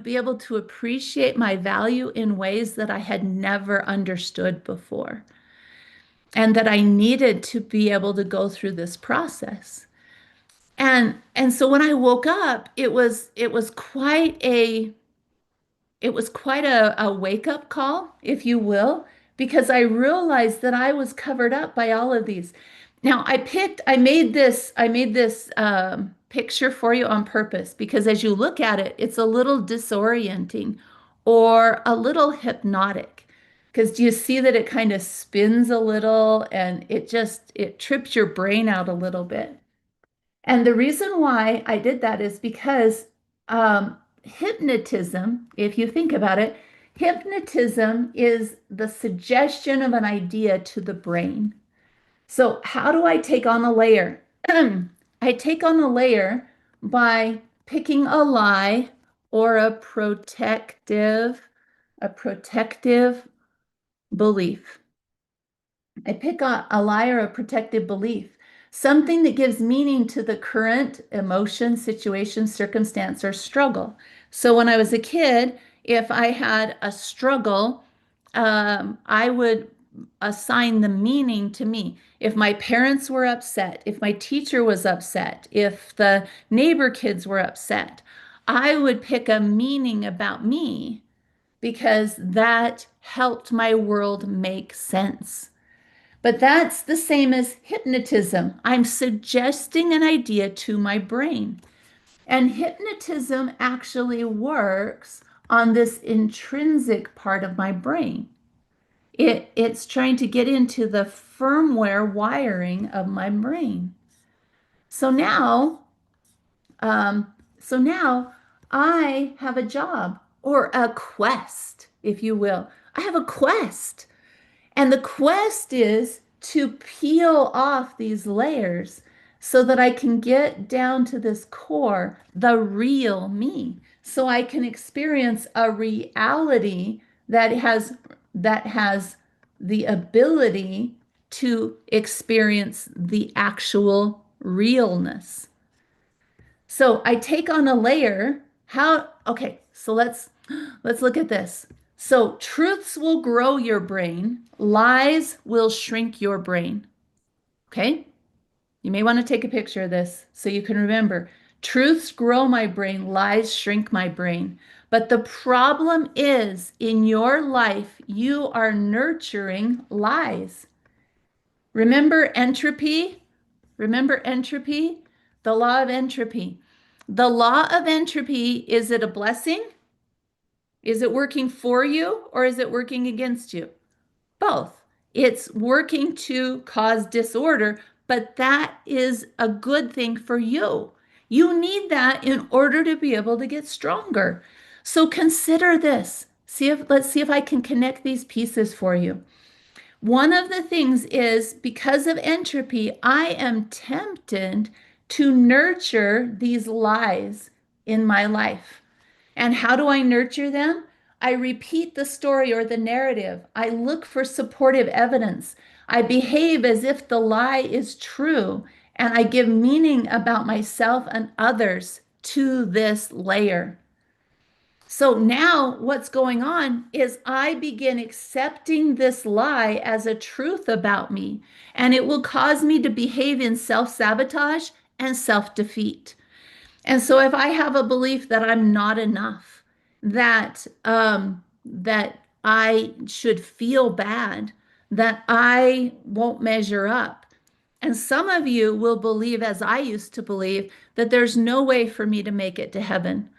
be able to appreciate my value in ways that I had never understood before, and that I needed to be able to go through this process. And so when I woke up, it was quite a wake-up call, if you will, because I realized that I was covered up by all of these. Now I made this picture for you on purpose because as you look at it, it's a little disorienting or a little hypnotic Because do you see that it kind of spins a little and it trips your brain out a little bit. And the reason why I did that is because hypnotism, if you think about it, hypnotism is the suggestion of an idea to the brain. So, how do I take on a layer? I take on a layer by picking a lie or a protective belief. I pick a lie or a protective belief, something that gives meaning to the current emotion, situation, circumstance, or struggle. So when I was a kid, if I had a struggle, I would assign the meaning to me. If my parents were upset, if my teacher was upset, if the neighbor kids were upset, I would pick a meaning about me because that helped my world make sense. But that's the same as hypnotism. I'm suggesting an idea to my brain. And hypnotism actually works on this intrinsic part of my brain. It's trying to get into the firmware wiring of my brain. So now, so now I have a job or a quest, if you will. I have a quest. And the quest is to peel off these layers so that I can get down to this core, the real me, so I can experience a reality that has the ability to experience the actual realness. So I take on a layer. Okay, so let's look at this. So truths will grow your brain, lies will shrink your brain. Okay? You may want to take a picture of this so you can remember. Truths grow my brain, lies shrink my brain. But the problem is in your life, you are nurturing lies. Remember entropy? Remember entropy? The law of entropy. The law of entropy, is it a blessing? Is it working for you or is it working against you? Both. It's working to cause disorder, but that is a good thing for you. You need that in order to be able to get stronger. So consider this. Let's see if I can connect these pieces for you. One of the things is because of entropy, I am tempted to nurture these lies in my life. And how do I nurture them? I repeat the story or the narrative. I look for supportive evidence. I behave as if the lie is true, and I give meaning about myself and others to this layer. So now what's going on is I begin accepting this lie as a truth about me, and it will cause me to behave in self-sabotage and self-defeat. And so if I have a belief that I'm not enough, that I should feel bad, that I won't measure up. And some of you will believe, as I used to believe, that there's no way for me to make it to heaven,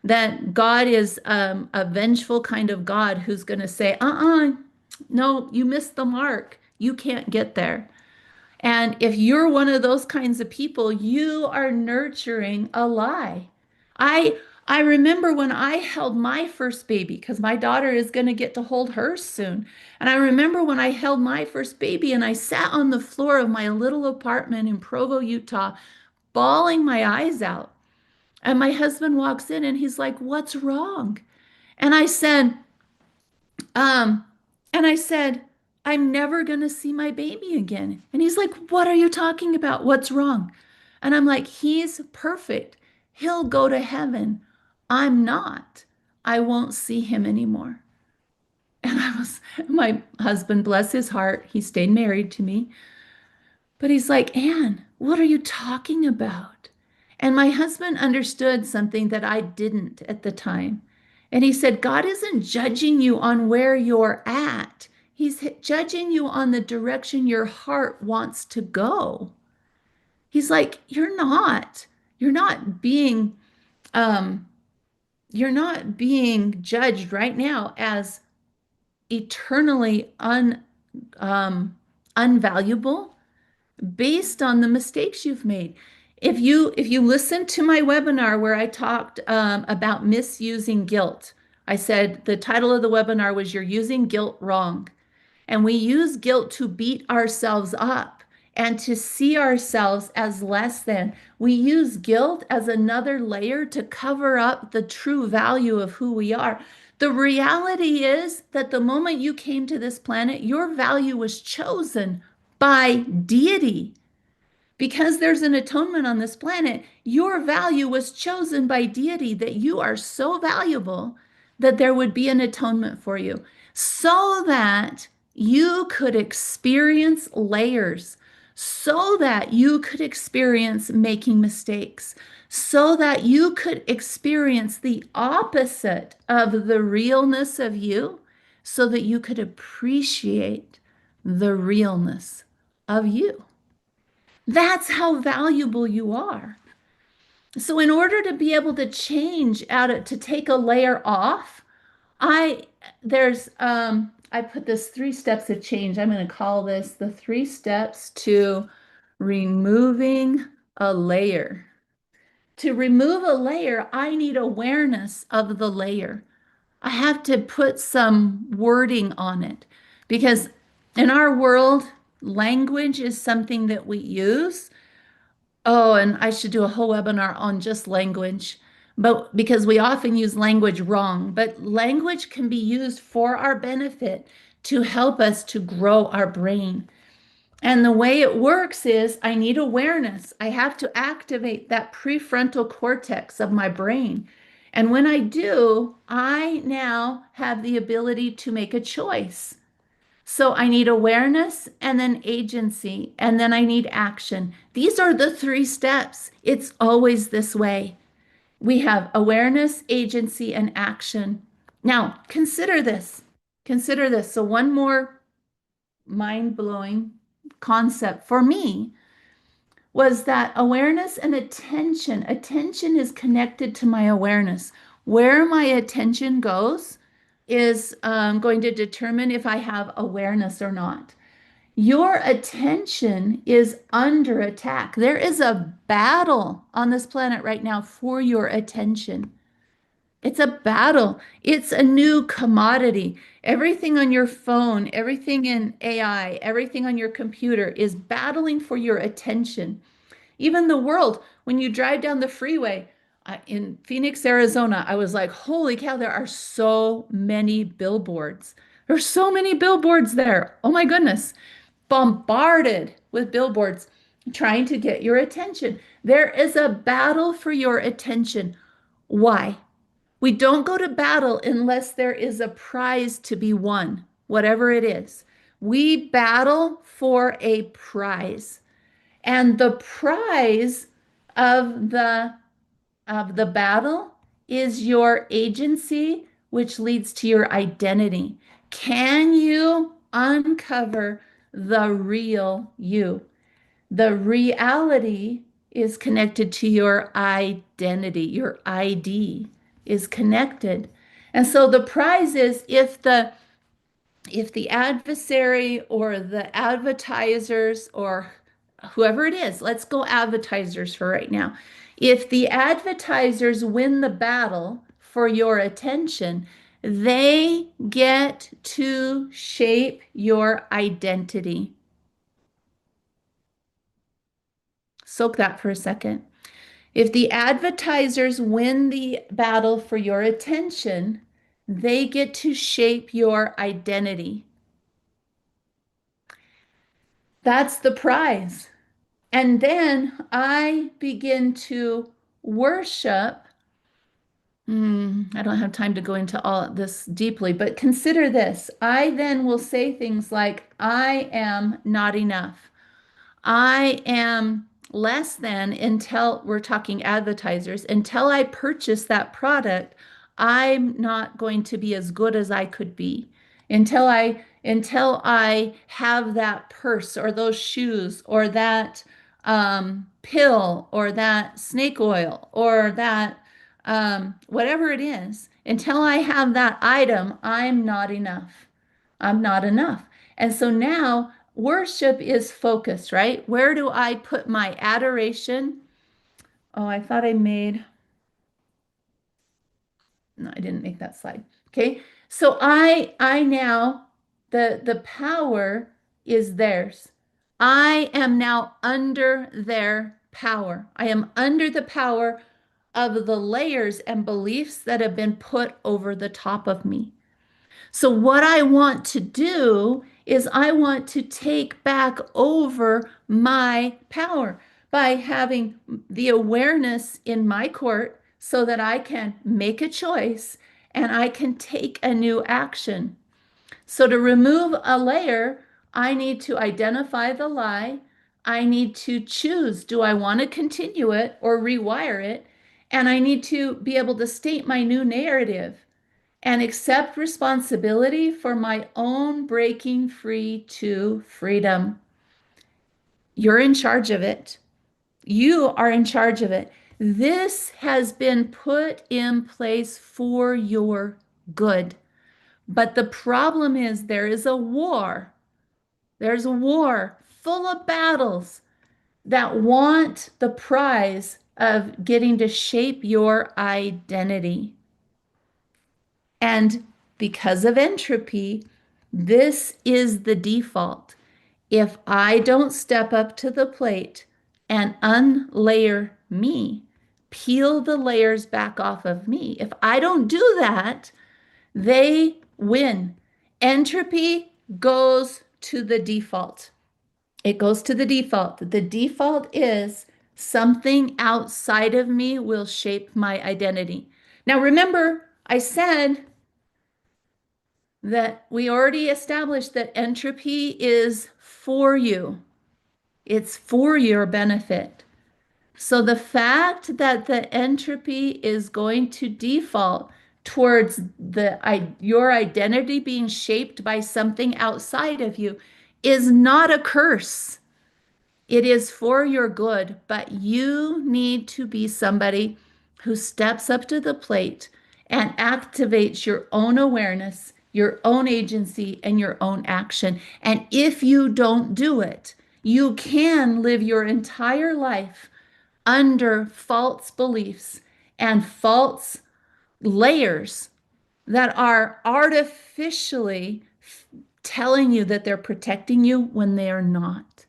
that God is a vengeful kind of God who's going to say, no, you missed the mark. You can't get there. And if you're one of those kinds of people, you are nurturing a lie. I I remember when I held my first baby because my daughter is going to get to hold hers soon. And I remember when I held my first baby and I sat on the floor of my little apartment in Provo, Utah, bawling my eyes out. And my husband walks in and he's like, "What's wrong?" And I said, um, and I said, "I'm never going to see my baby again." And he's like, "What are you talking about? What's wrong?" And I'm like, "He's perfect. He'll go to heaven. I'm not. I won't see him anymore." And my husband, bless his heart, he stayed married to me. But he's like, "Anne, what are you talking about?" And my husband understood something that I didn't at the time. And he said, "God isn't judging you on where you're at. He's judging you on the direction your heart wants to go." He's like, you're not being, um, you're not being judged right now as eternally um, unvaluable based on the mistakes you've made. If you listen to my webinar where I talked about misusing guilt, I said the title of the webinar was "You're Using Guilt Wrong." And we use guilt to beat ourselves up and to see ourselves as less than. We use guilt as another layer to cover up the true value of who we are. The reality is that the moment you came to this planet, your value was chosen by deity. Because there's an atonement on this planet, your value was chosen by deity that you are so valuable that there would be an atonement for you so that you could experience layers, so that you could experience making mistakes, so that you could experience the opposite of the realness of you, so that you could appreciate the realness of you. That's how valuable you are. So in order to be able to change out of to take a layer off, I there's I put this 3 steps of change. I'm going to call this the 3 steps to removing a layer. To remove a layer, I need awareness of the layer. I have to put some wording on it because in our world, language is something that we use. Oh, and I should do a whole webinar on just language, but because we often use language wrong, but language can be used for our benefit to help us to grow our brain. And the way it works is I need awareness. I have to activate that prefrontal cortex of my brain. And when I do, I now have the ability to make a choice. So I need awareness and then agency, and then I need action. These are the 3 steps. It's always this way. We have awareness, agency, and action. Now, consider this. Consider this. So, one more mind blowing concept for me was that awareness and attention. Attention is connected to my awareness. Where my attention goes is going to determine if I have awareness or not. Your attention is under attack. There is a battle on this planet right now for your attention. It's a battle. It's a new commodity. Everything on your phone, everything in AI, everything on your computer is battling for your attention. Even the world, when you drive down the freeway in Phoenix, Arizona, I was like, holy cow, there are so many billboards. There's so many billboards there. Oh my goodness. Bombarded with billboards trying to get your attention. There is a battle for your attention. Why? We don't go to battle unless there is a prize to be won, whatever it is. We battle for a prize. And the prize of the battle is your agency, which leads to your identity. Can you uncover the real you? The reality is connected to your identity. Your ID is connected. And so the prize is if the adversary or the advertisers or whoever it is, let's go advertisers for right now. If the advertisers win the battle for your attention, they get to shape your identity. Soak that for a second. If the advertisers win the battle for your attention, they get to shape your identity. That's the prize. And then I begin to worship. I don't have time to go into all this deeply, but consider this. I then will say things like, I am not enough. I am less than until we're talking advertisers, until I purchase that product, I'm not going to be as good as I could be. Until I have that purse or those shoes or that pill or that snake oil or that whatever it is, until I have that item, I'm not enough. I'm not enough. And so now worship is focused, right? Where do I put my adoration? Oh, I thought I made, no, I didn't make that slide. Okay. So I now, the power is theirs. I am now under their power. I am under the power of the layers and beliefs that have been put over the top of me. So, what I want to do is I want to take back over my power by having the awareness in my court so that I can make a choice and I can take a new action. So, to remove a layer, I need to identify the lie. I need to choose, do I want to continue it or rewire it? And I need to be able to state my new narrative and accept responsibility for my own breaking free to freedom. You're in charge of it. You are in charge of it. This has been put in place for your good. But the problem is there is a war. There's a war full of battles that want the prize of getting to shape your identity. And because of entropy, this is the default. If I don't step up to the plate and unlayer me, peel the layers back off of me, if I don't do that, they win. Entropy goes to the default. It goes to the default. The default is something outside of me will shape my identity. Now, remember, I said that we already established that entropy is for you. It's for your benefit. So the fact that the entropy is going to default towards your identity being shaped by something outside of you is not a curse. It is for your good, but you need to be somebody who steps up to the plate and activates your own awareness, your own agency, and your own action. And if you don't do it, you can live your entire life under false beliefs and false layers that are artificially telling you that they're protecting you when they are not.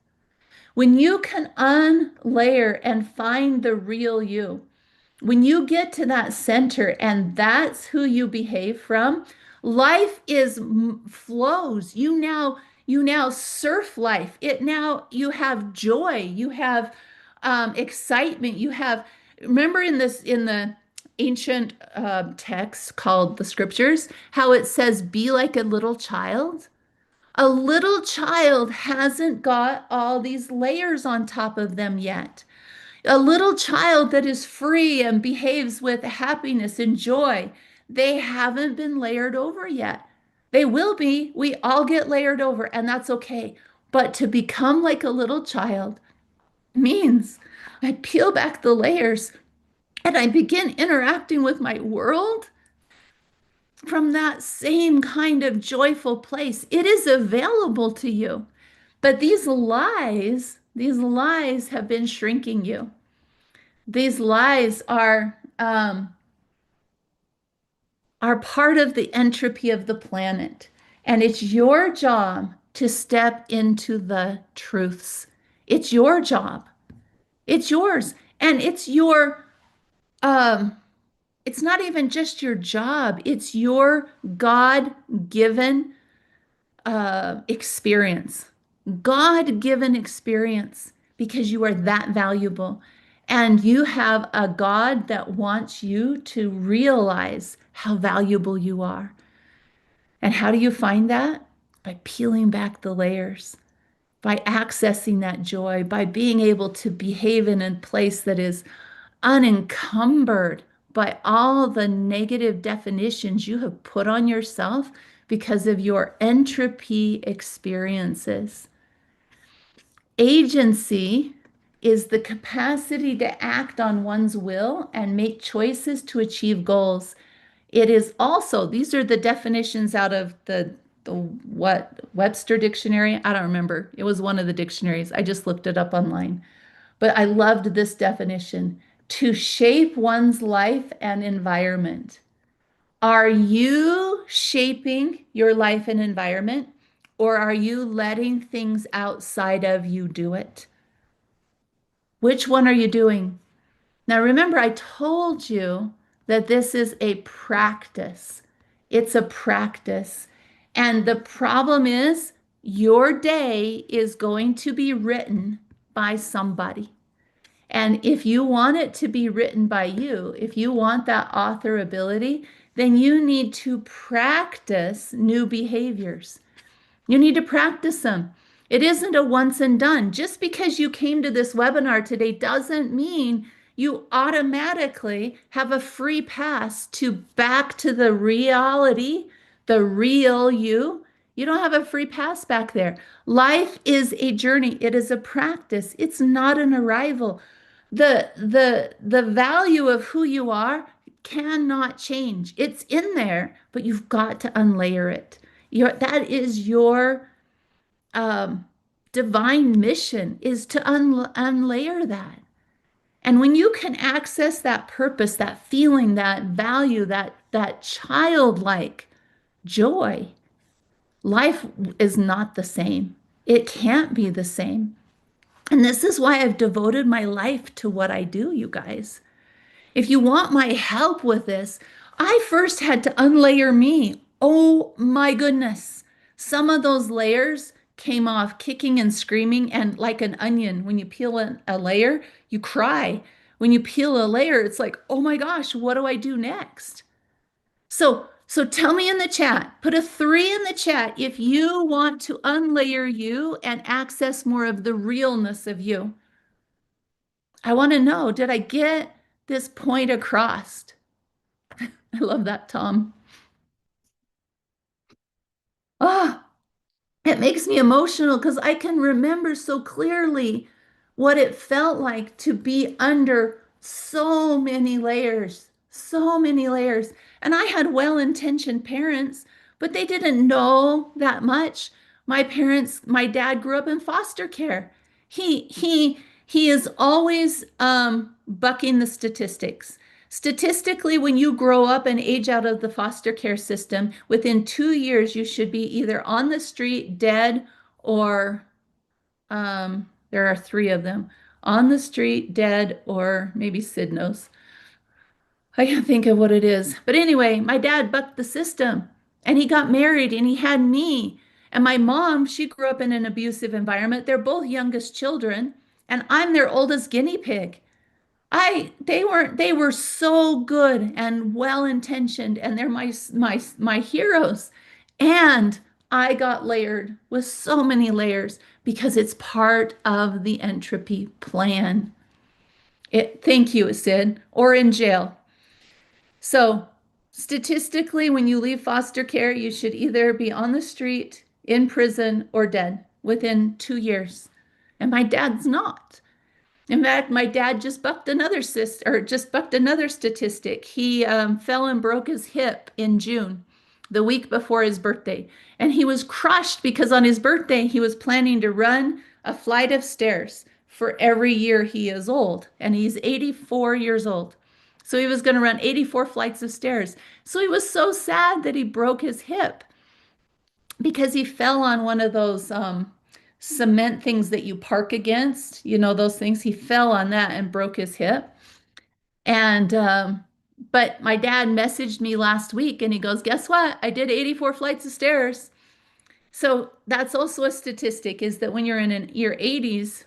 When you can unlayer and find the real you, when you get to that center and that's who you behave from, life is flows. You now surf life. It now you have joy, you have excitement, you have remember in the ancient text called the scriptures, how it says, be like a little child. A little child hasn't got all these layers on top of them yet. A little child that is free and behaves with happiness and joy, they haven't been layered over yet. They will be. We all get layered over, and that's okay. But to become like a little child means I peel back the layers and I begin interacting with my world from that same kind of joyful place. It is available to you. But these lies have been shrinking you. These lies are part of the entropy of the planet. And it's your job to step into the truths. It's your job. It's yours. And um, it's not even just your job, it's your God-given experience. God-given experience because you are that valuable. And you have a God that wants you to realize how valuable you are. And how do you find that? By peeling back the layers, by accessing that joy, by being able to behave in a place that is unencumbered by all the negative definitions you have put on yourself because of your entropy experiences. Agency is the capacity to act on one's will and make choices to achieve goals. It is also, these are the definitions out of the the what Webster dictionary. I don't remember. It was one of the dictionaries. I just looked it up online. But I loved this definition: to shape one's life and environment. Are you shaping your life and environment, or are you letting things outside of you do it? Which one are you doing? Now, remember, I told you that this is a practice. It's a practice. And the problem is, your day is going to be written by somebody. And if you want it to be written by you, if you want that author ability, then you need to practice new behaviors. You need to practice them. It isn't a once and done. Just because you came to this webinar today doesn't mean you automatically have a free pass to back to the reality, the real you. You don't have a free pass back there. Life is a journey. It is a practice. It's not an arrival. The value of who you are cannot change. It's in there, but you've got to unlayer it. That is your um, divine mission, is to unlayer that. And when you can access that purpose, that feeling, that value, that childlike joy, life is not the same. It can't be the same. And this is why I've devoted my life to what I do, you guys. If you want my help with this, I first had to unlayer me. Oh my goodness. Some of those layers came off kicking and screaming, and like an onion, when you peel a layer, you cry. When you peel a layer, it's like, oh my gosh, what do I do next? So tell me in the chat, put a 3 in the chat if you want to unlayer you and access more of the realness of you. I want to know, did I get this point across? I love that, Tom. Ah, it makes me emotional because I can remember so clearly what it felt like to be under so many layers, so many layers. And I had well-intentioned parents, but they didn't know that much. My parents, my dad grew up in foster care. He is always bucking the statistics. Statistically, when you grow up and age out of the foster care system, within 2 years, you should be either on the street, dead, or there are 3 of them: on the street, dead, or maybe Sid knows. I can't think of what it is. But anyway, my dad bucked the system and he got married and he had me. And my mom, she grew up in an abusive environment. They're both youngest children, and I'm their oldest guinea pig. They were so good and well intentioned, and they're my heroes. And I got layered with so many layers because it's part of the entropy plan. Thank you, Sid, or in jail. So statistically, when you leave foster care, you should either be on the street, in prison, or dead within 2 years. And my dad's not. In fact, my dad just bucked another statistic. He fell and broke his hip in June, the week before his birthday, and he was crushed because on his birthday he was planning to run a flight of stairs for every year he is old, and he's 84 years old. So he was going to run 84 flights of stairs. So he was so sad that he broke his hip because he fell on one of those cement things that you park against, those things. He fell on that and broke his hip. And, but my dad messaged me last week and he goes, guess what? I did 84 flights of stairs. So that's also a statistic, is that when you're in your 80s,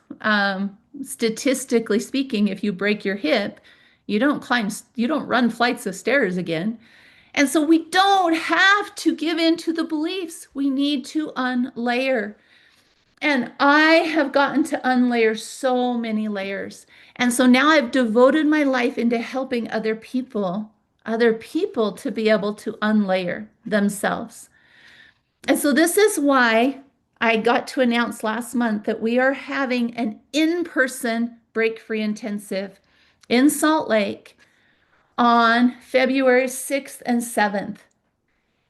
statistically speaking, if you break your hip, you don't run flights of stairs again. And so we don't have to give in to the beliefs. We need to unlayer. And I have gotten to unlayer so many layers. And so now I've devoted my life into helping other people to be able to unlayer themselves. And so this is why I got to announce last month that we are having an in-person Break Free Intensive in Salt Lake on February 6th and 7th.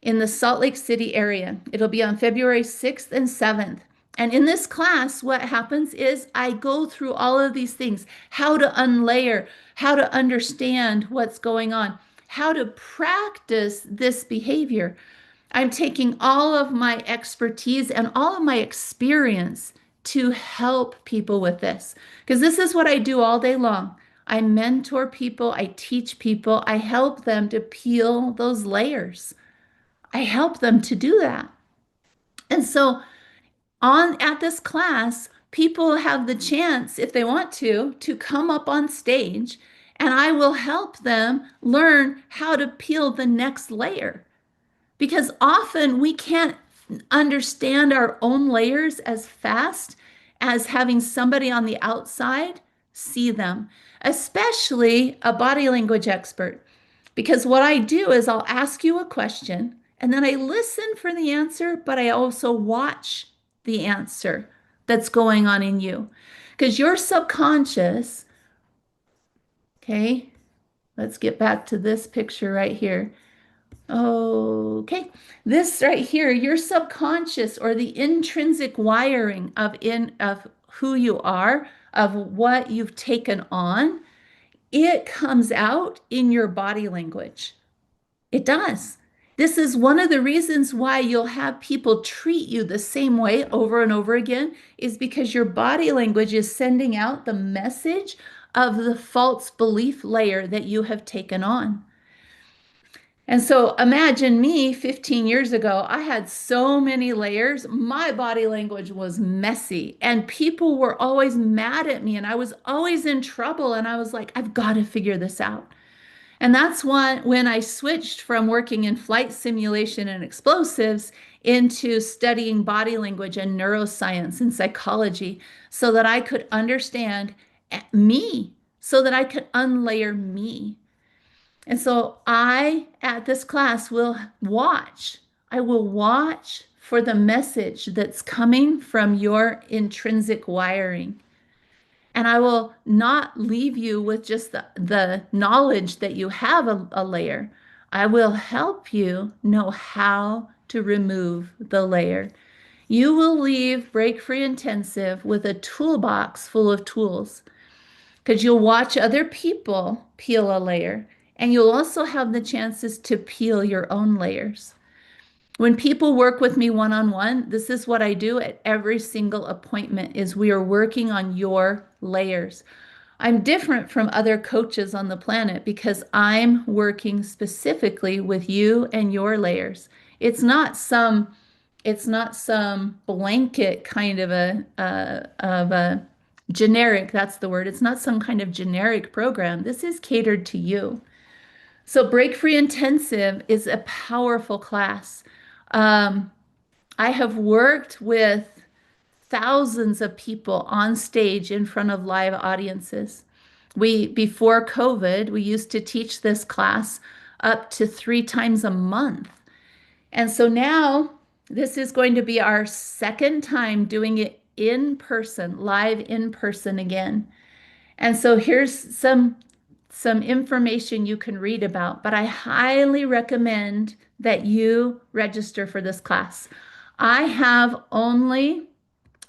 in the Salt Lake City area. It'll be on February 6th and 7th. And in this class, what happens is I go through all of these things, how to unlayer, how to understand what's going on, how to practice this behavior. I'm taking all of my expertise and all of my experience to help people with this, because this is what I do all day long. I mentor people, I teach people, I help them to peel those layers. I help them to do that. And so on at this class, people have the chance, if they want to come up on stage, and I will help them learn how to peel the next layer. Because often we can't understand our own layers as fast as having somebody on the outside see them, especially a body language expert. Because what I do is I'll ask you a question and then I listen for the answer, but I also watch the answer that's going on in you. Because your subconscious, okay, let's get back to this picture right here. Okay, this right here, your subconscious or the intrinsic wiring of who you are, of what you've taken on, it comes out in your body language. It does. This is one of the reasons why you'll have people treat you the same way over and over again, is because your body language is sending out the message of the false belief layer that you have taken on. And so imagine me 15 years ago, I had so many layers. My body language was messy and people were always mad at me and I was always in trouble. And I was like, I've got to figure this out. And that's when I switched from working in flight simulation and explosives into studying body language and neuroscience and psychology so that I could understand me, so that I could unlayer me. And so at this class, will watch. I will watch for the message that's coming from your intrinsic wiring. And I will not leave you with just the knowledge that you have a layer. I will help you know how to remove the layer. You will leave Break Free Intensive with a toolbox full of tools because you'll watch other people peel a layer and you'll also have the chances to peel your own layers. When people work with me one-on-one, this is what I do at every single appointment is we are working on your layers. I'm different from other coaches on the planet because I'm working specifically with you and your layers. It's not some blanket kind of a generic, that's the word. It's not some kind of generic program. This is catered to you. So Break Free Intensive is a powerful class. Um, I have worked with thousands of people on stage in front of live audiences. Before COVID, we used to teach this class up to 3 times a month. And so now this is going to be our second time doing it in person, live in person again. And so here's some information you can read about, but I highly recommend that you register for this class. I have only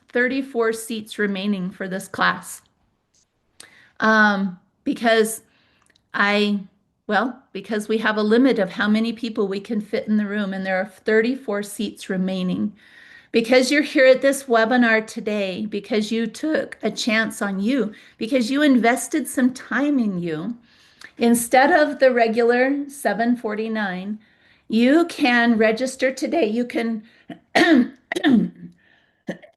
34 seats remaining for this class because because we have a limit of how many people we can fit in the room, and there are 34 seats remaining. Because you're here at this webinar today, because you took a chance on you, because you invested some time in you, instead of the regular $749, you can register today. You can,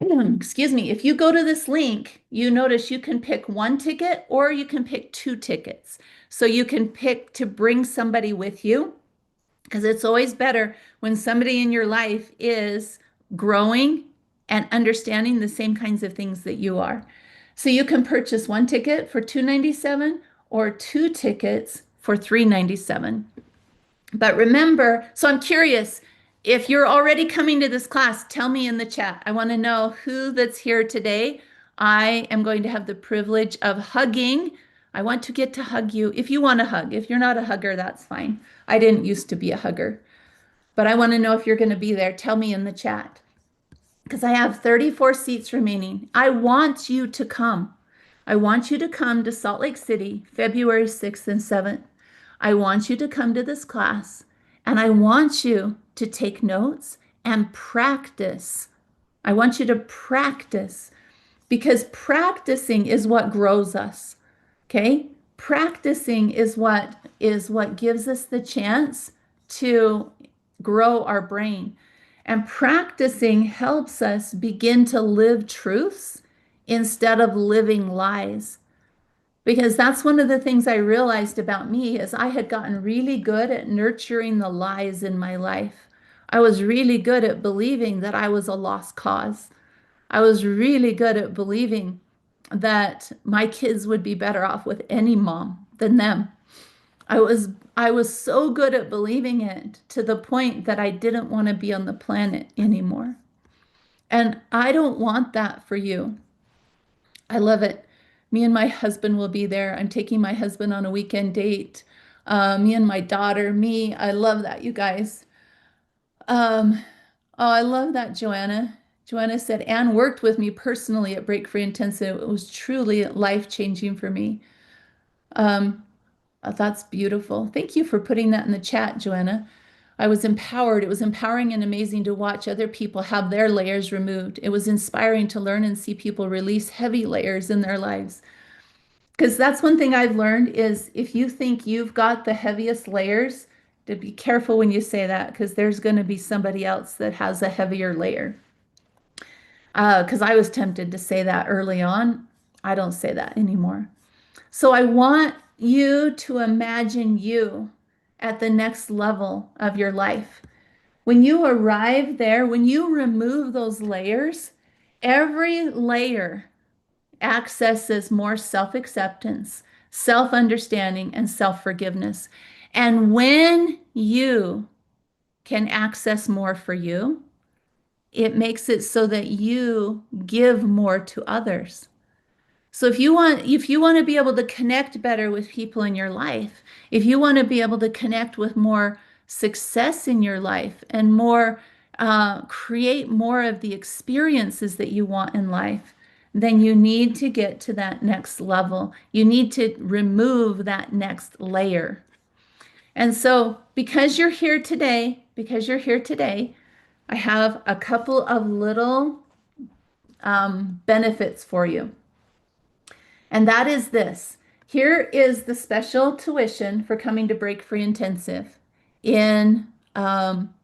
excuse me, if you go to this link, you notice you can pick one ticket or you can pick 2 tickets. So you can pick to bring somebody with you, because it's always better when somebody in your life is growing and understanding the same kinds of things that you are. So you can purchase 1 ticket for $297 or 2 tickets for $397. But remember, so I'm curious, if you're already coming to this class, tell me in the chat. I want to know who that's here today. I am going to have the privilege of hugging. I want to get to hug you. If you want to hug, if you're not a hugger, that's fine. I didn't used to be a hugger. but I want to know if you're going to be there. Tell me in the chat because I have 34 seats remaining. I want you to come. I want you to come to Salt Lake City, February 6th and 7th. I want you to come to this class and I want you to take notes and practice. I want you to practice because practicing is what grows us. Okay? Practicing is what gives us the chance to grow our brain. And practicing helps us begin to live truths instead of living lies. Because that's one of the things I realized about me is I had gotten really good at nurturing the lies in my life. I was really good at believing that I was a lost cause. I was really good at believing that my kids would be better off with any mom than them. I was so good at believing it to the point that I didn't want to be on the planet anymore. And I don't want that for you. I love it. Me and my husband will be there. I'm taking my husband on a weekend date. Me and my daughter, me. I love that, you guys. Um, oh, I love that, Joanna. Joanna said, Anne worked with me personally at Break Free Intensive. It was truly life-changing for me. Um, that's beautiful. Thank you for putting that in the chat, Joanna. I was empowered. It was empowering and amazing to watch other people have their layers removed. It was inspiring to learn and see people release heavy layers in their lives. Because that's one thing I've learned is if you think you've got the heaviest layers, to be careful when you say that because there's going to be somebody else that has a heavier layer. Because I was tempted to say that early on. I don't say that anymore. So I want you to imagine you at the next level of your life. When you arrive there, when you remove those layers, every layer accesses more self-acceptance, self-understanding, and self-forgiveness. And when you can access more for you, it makes it so that you give more to others. So if you want to be able to connect better with people in your life, if you want to be able to connect with more success in your life and more create more of the experiences that you want in life, then you need to get to that next level. You need to remove that next layer. And so because you're here today, I have a couple of little benefits for you. And that is this. Here is the special tuition for coming to Break Free Intensive in um,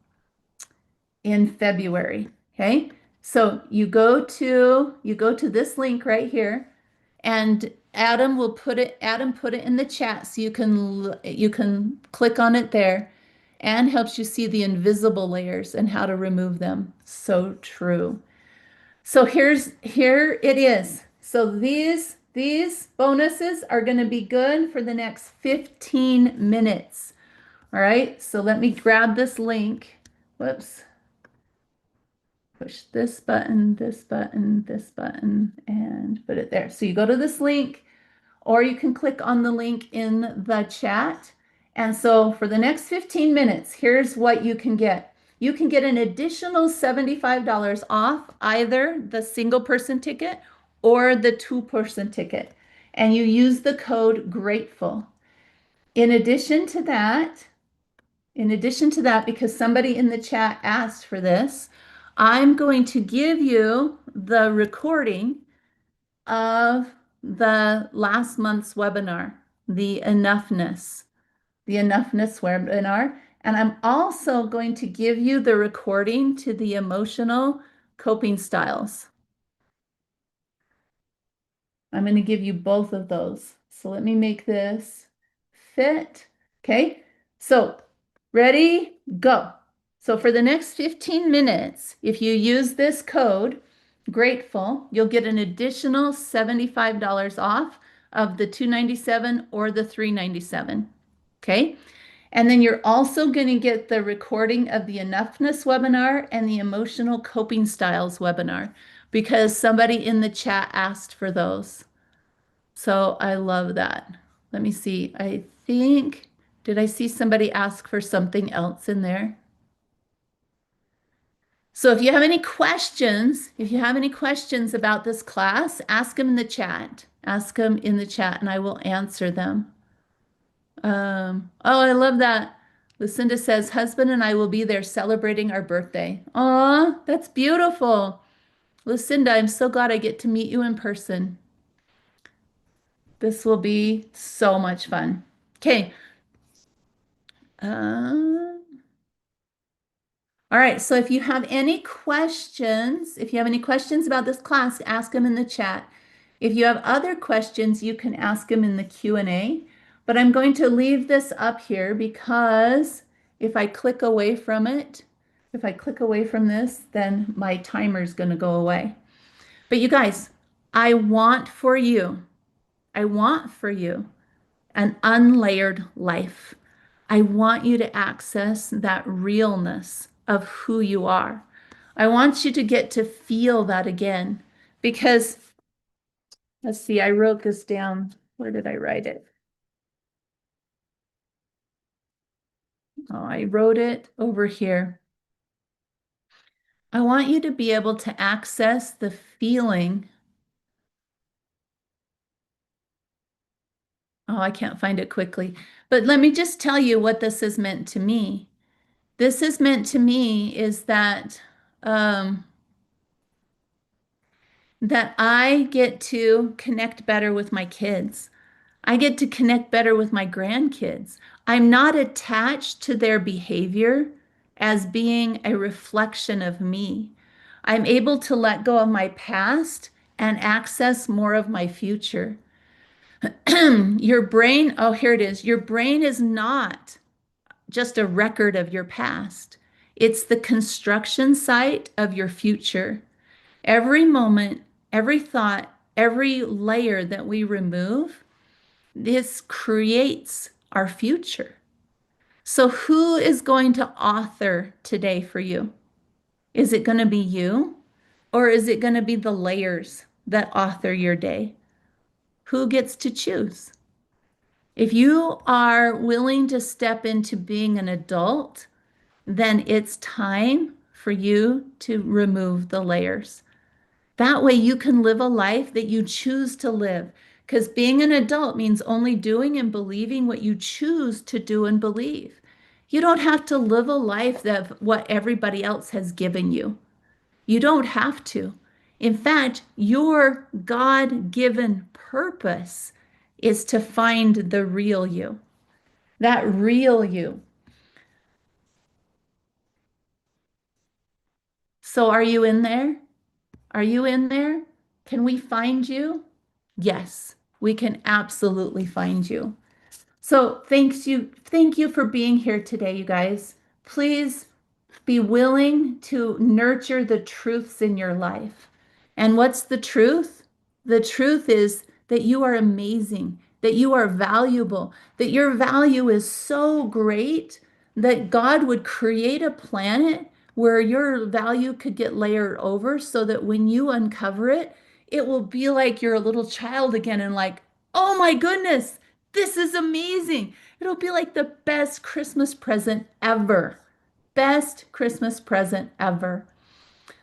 in February. Okay. So you go to this link right here, and Adam put it in the chat so you can click on it there, and helps you see the invisible layers and how to remove them. So true. So here it is. So these bonuses are going to be good for the next 15 minutes. All right. So let me grab this link. Whoops. Push this button, this button, this button, and put it there. So you go to this link, or you can click on the link in the chat. And so for the next 15 minutes, here's what you can get. You can get an additional $75 off either the single person ticket or the two-person ticket. And you use the code GRATEFUL. In addition to that, because somebody in the chat asked for this, I'm going to give you the recording of the last month's webinar, the enoughness webinar. And I'm also going to give you the recording to the emotional coping styles. I'm going to give you both of those. So let me make this fit. Okay. So ready, go. So for the next 15 minutes, if you use this code, Grateful, you'll get an additional $75 off of the $297 or the $397. Okay. And then you're also going to get the recording of the enoughness webinar and the emotional coping styles webinar because somebody in the chat asked for those. So I love that. Let me see. Did I see somebody ask for something else in there? So if you have any questions about this class, ask them in the chat. Ask them in the chat and I will answer them. Oh, I love that. Lucinda says, husband and I will be there celebrating our birthday. Aw, that's beautiful. Lucinda, I'm so glad I get to meet you in person. This will be so much fun. Okay. Uh, all right. So if you have any questions about this class, ask them in the chat. If you have other questions, you can ask them in the Q&A. But I'm going to leave this up here because if I click away from it, if I click away from this, then my timer is going to go away. But you guys, I want for you, I want for you an unlayered life. I want you to access that realness of who you are. I want you to get to feel that again because, let's see, I wrote this down. Where did I write it? Oh, I wrote it over here. I want you to be able to access the feeling. Oh, I can't find it quickly. But let me just tell you what this has meant to me. This has meant to me is um, that I get to connect better with my kids. I get to connect better with my grandkids. I'm not attached to their behavior as being a reflection of me. I'm able to let go of my past and access more of my future. Your brain, oh, here it is. Your brain is not just a record of your past, it's the construction site of your future. Every moment, every thought, every layer that we remove, this creates our future. So, who is going to author today for you? Is it going to be you, or is it going to be the layers that author your day? Who gets to choose? If you are willing to step into being an adult, then it's time for you to remove the layers. That way you can live a life that you choose to live. Because being an adult means only doing and believing what you choose to do and believe. You don't have to live a life that what everybody else has given you. You don't have to. In fact, your God-given purpose is to find the real you. That real you. So are you in there? Are you in there? Can we find you? Yes, we can absolutely find you. So thank you for being here today, you guys. Please be willing to nurture the truths in your life. And what's the truth? The truth is that you are amazing, that you are valuable, that your value is so great that God would create a planet where your value could get layered over so that when you uncover it, it will be like you're a little child again and like, oh my goodness, this is amazing. It'll be like the best Christmas present ever. Best Christmas present ever.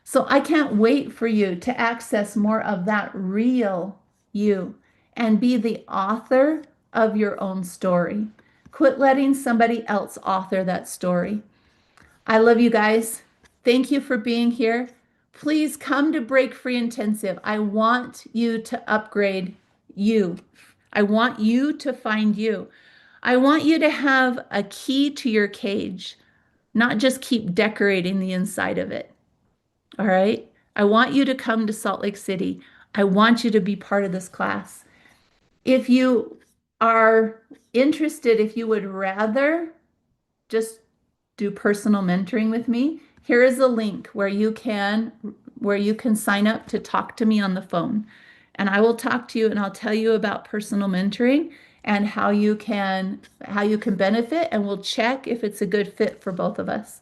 So I can't wait for you to access more of that real you and be the author of your own story. Quit letting somebody else author that story. I love you guys. Thank you for being here. Please come to Break Free Intensive. I want you to upgrade you. I want you to find you. I want you to have a key to your cage, not just keep decorating the inside of it. All right. I want you to come to Salt Lake City. I want you to be part of this class. If you are interested, if you would rather just do personal mentoring with me, here is a link where you can sign up to talk to me on the phone. And I will talk to you and I'll tell you about personal mentoring and how you can benefit and we'll check if it's a good fit for both of us.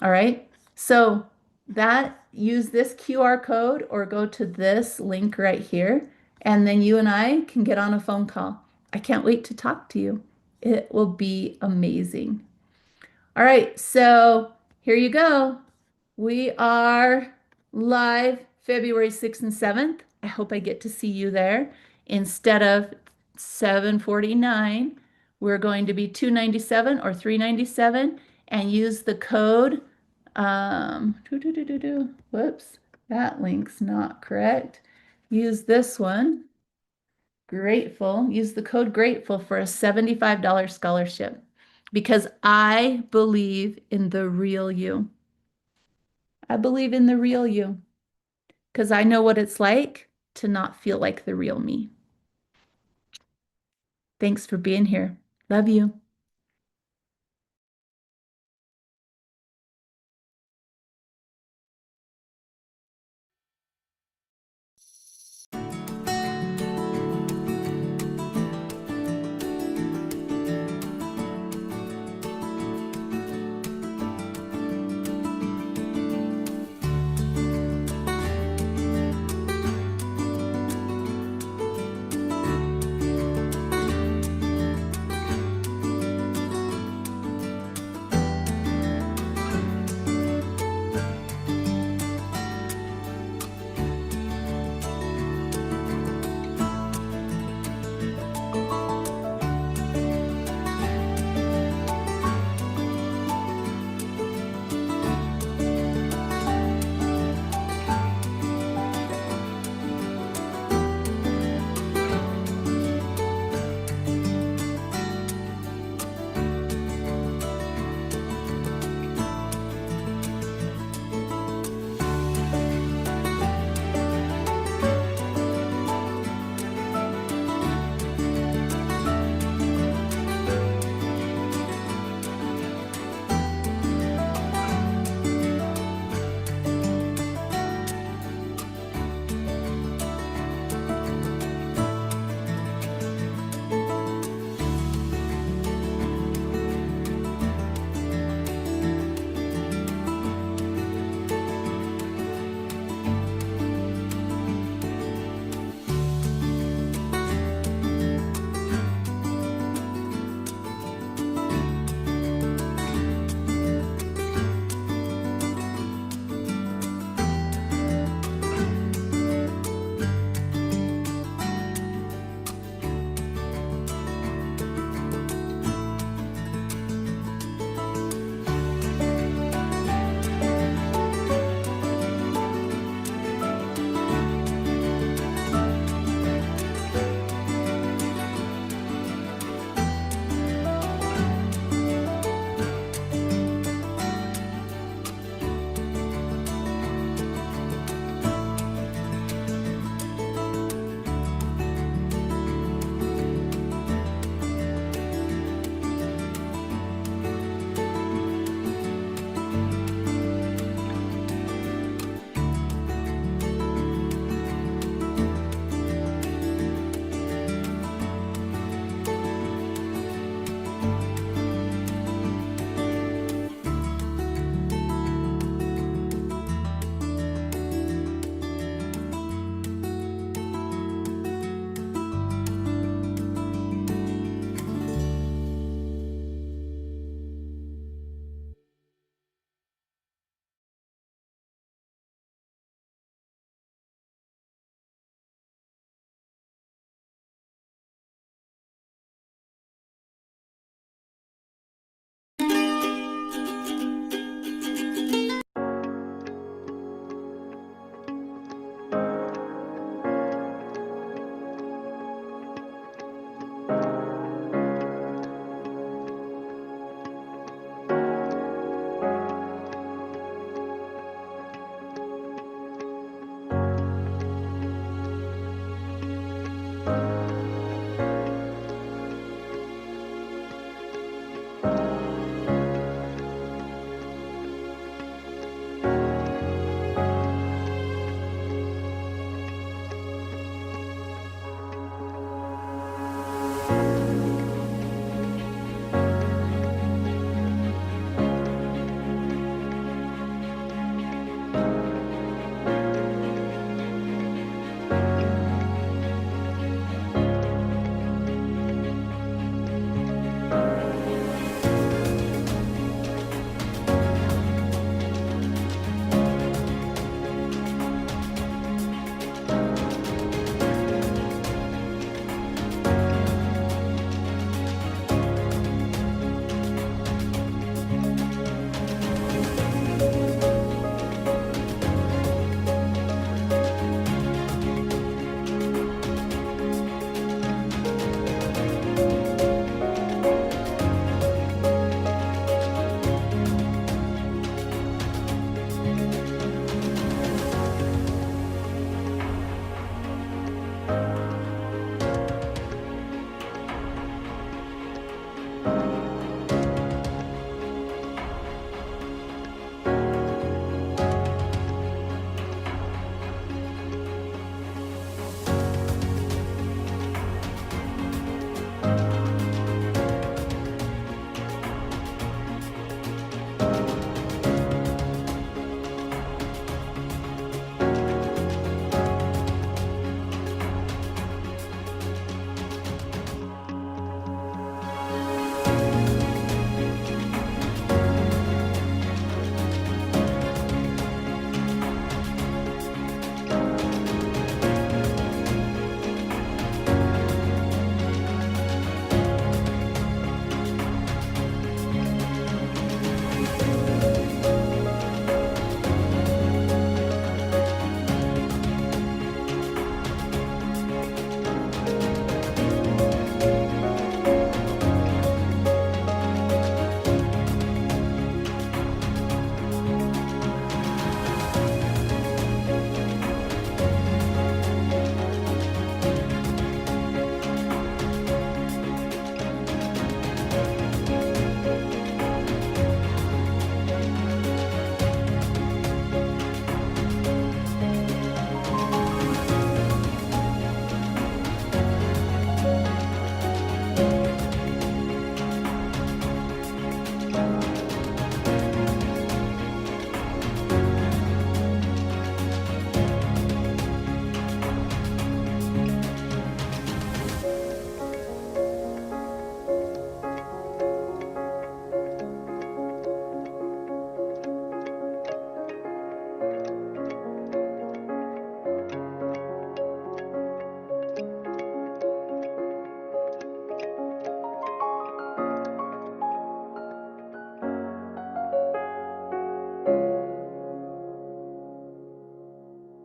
All right. So that use this QR code or go to this link right here, and then you and I can get on a phone call. I can't wait to talk to you. It will be amazing. All right. So here you go. We are live February 6th and 7th. I hope I get to see you there. Instead of 749, we're going to be 297 or 397 and use the code whoops, that link's not correct. Use this one, grateful. Use the code grateful for a $75 scholarship because I believe in the real you. I believe in the real you because I know what it's like to not feel like the real me. Thanks for being here. Love you.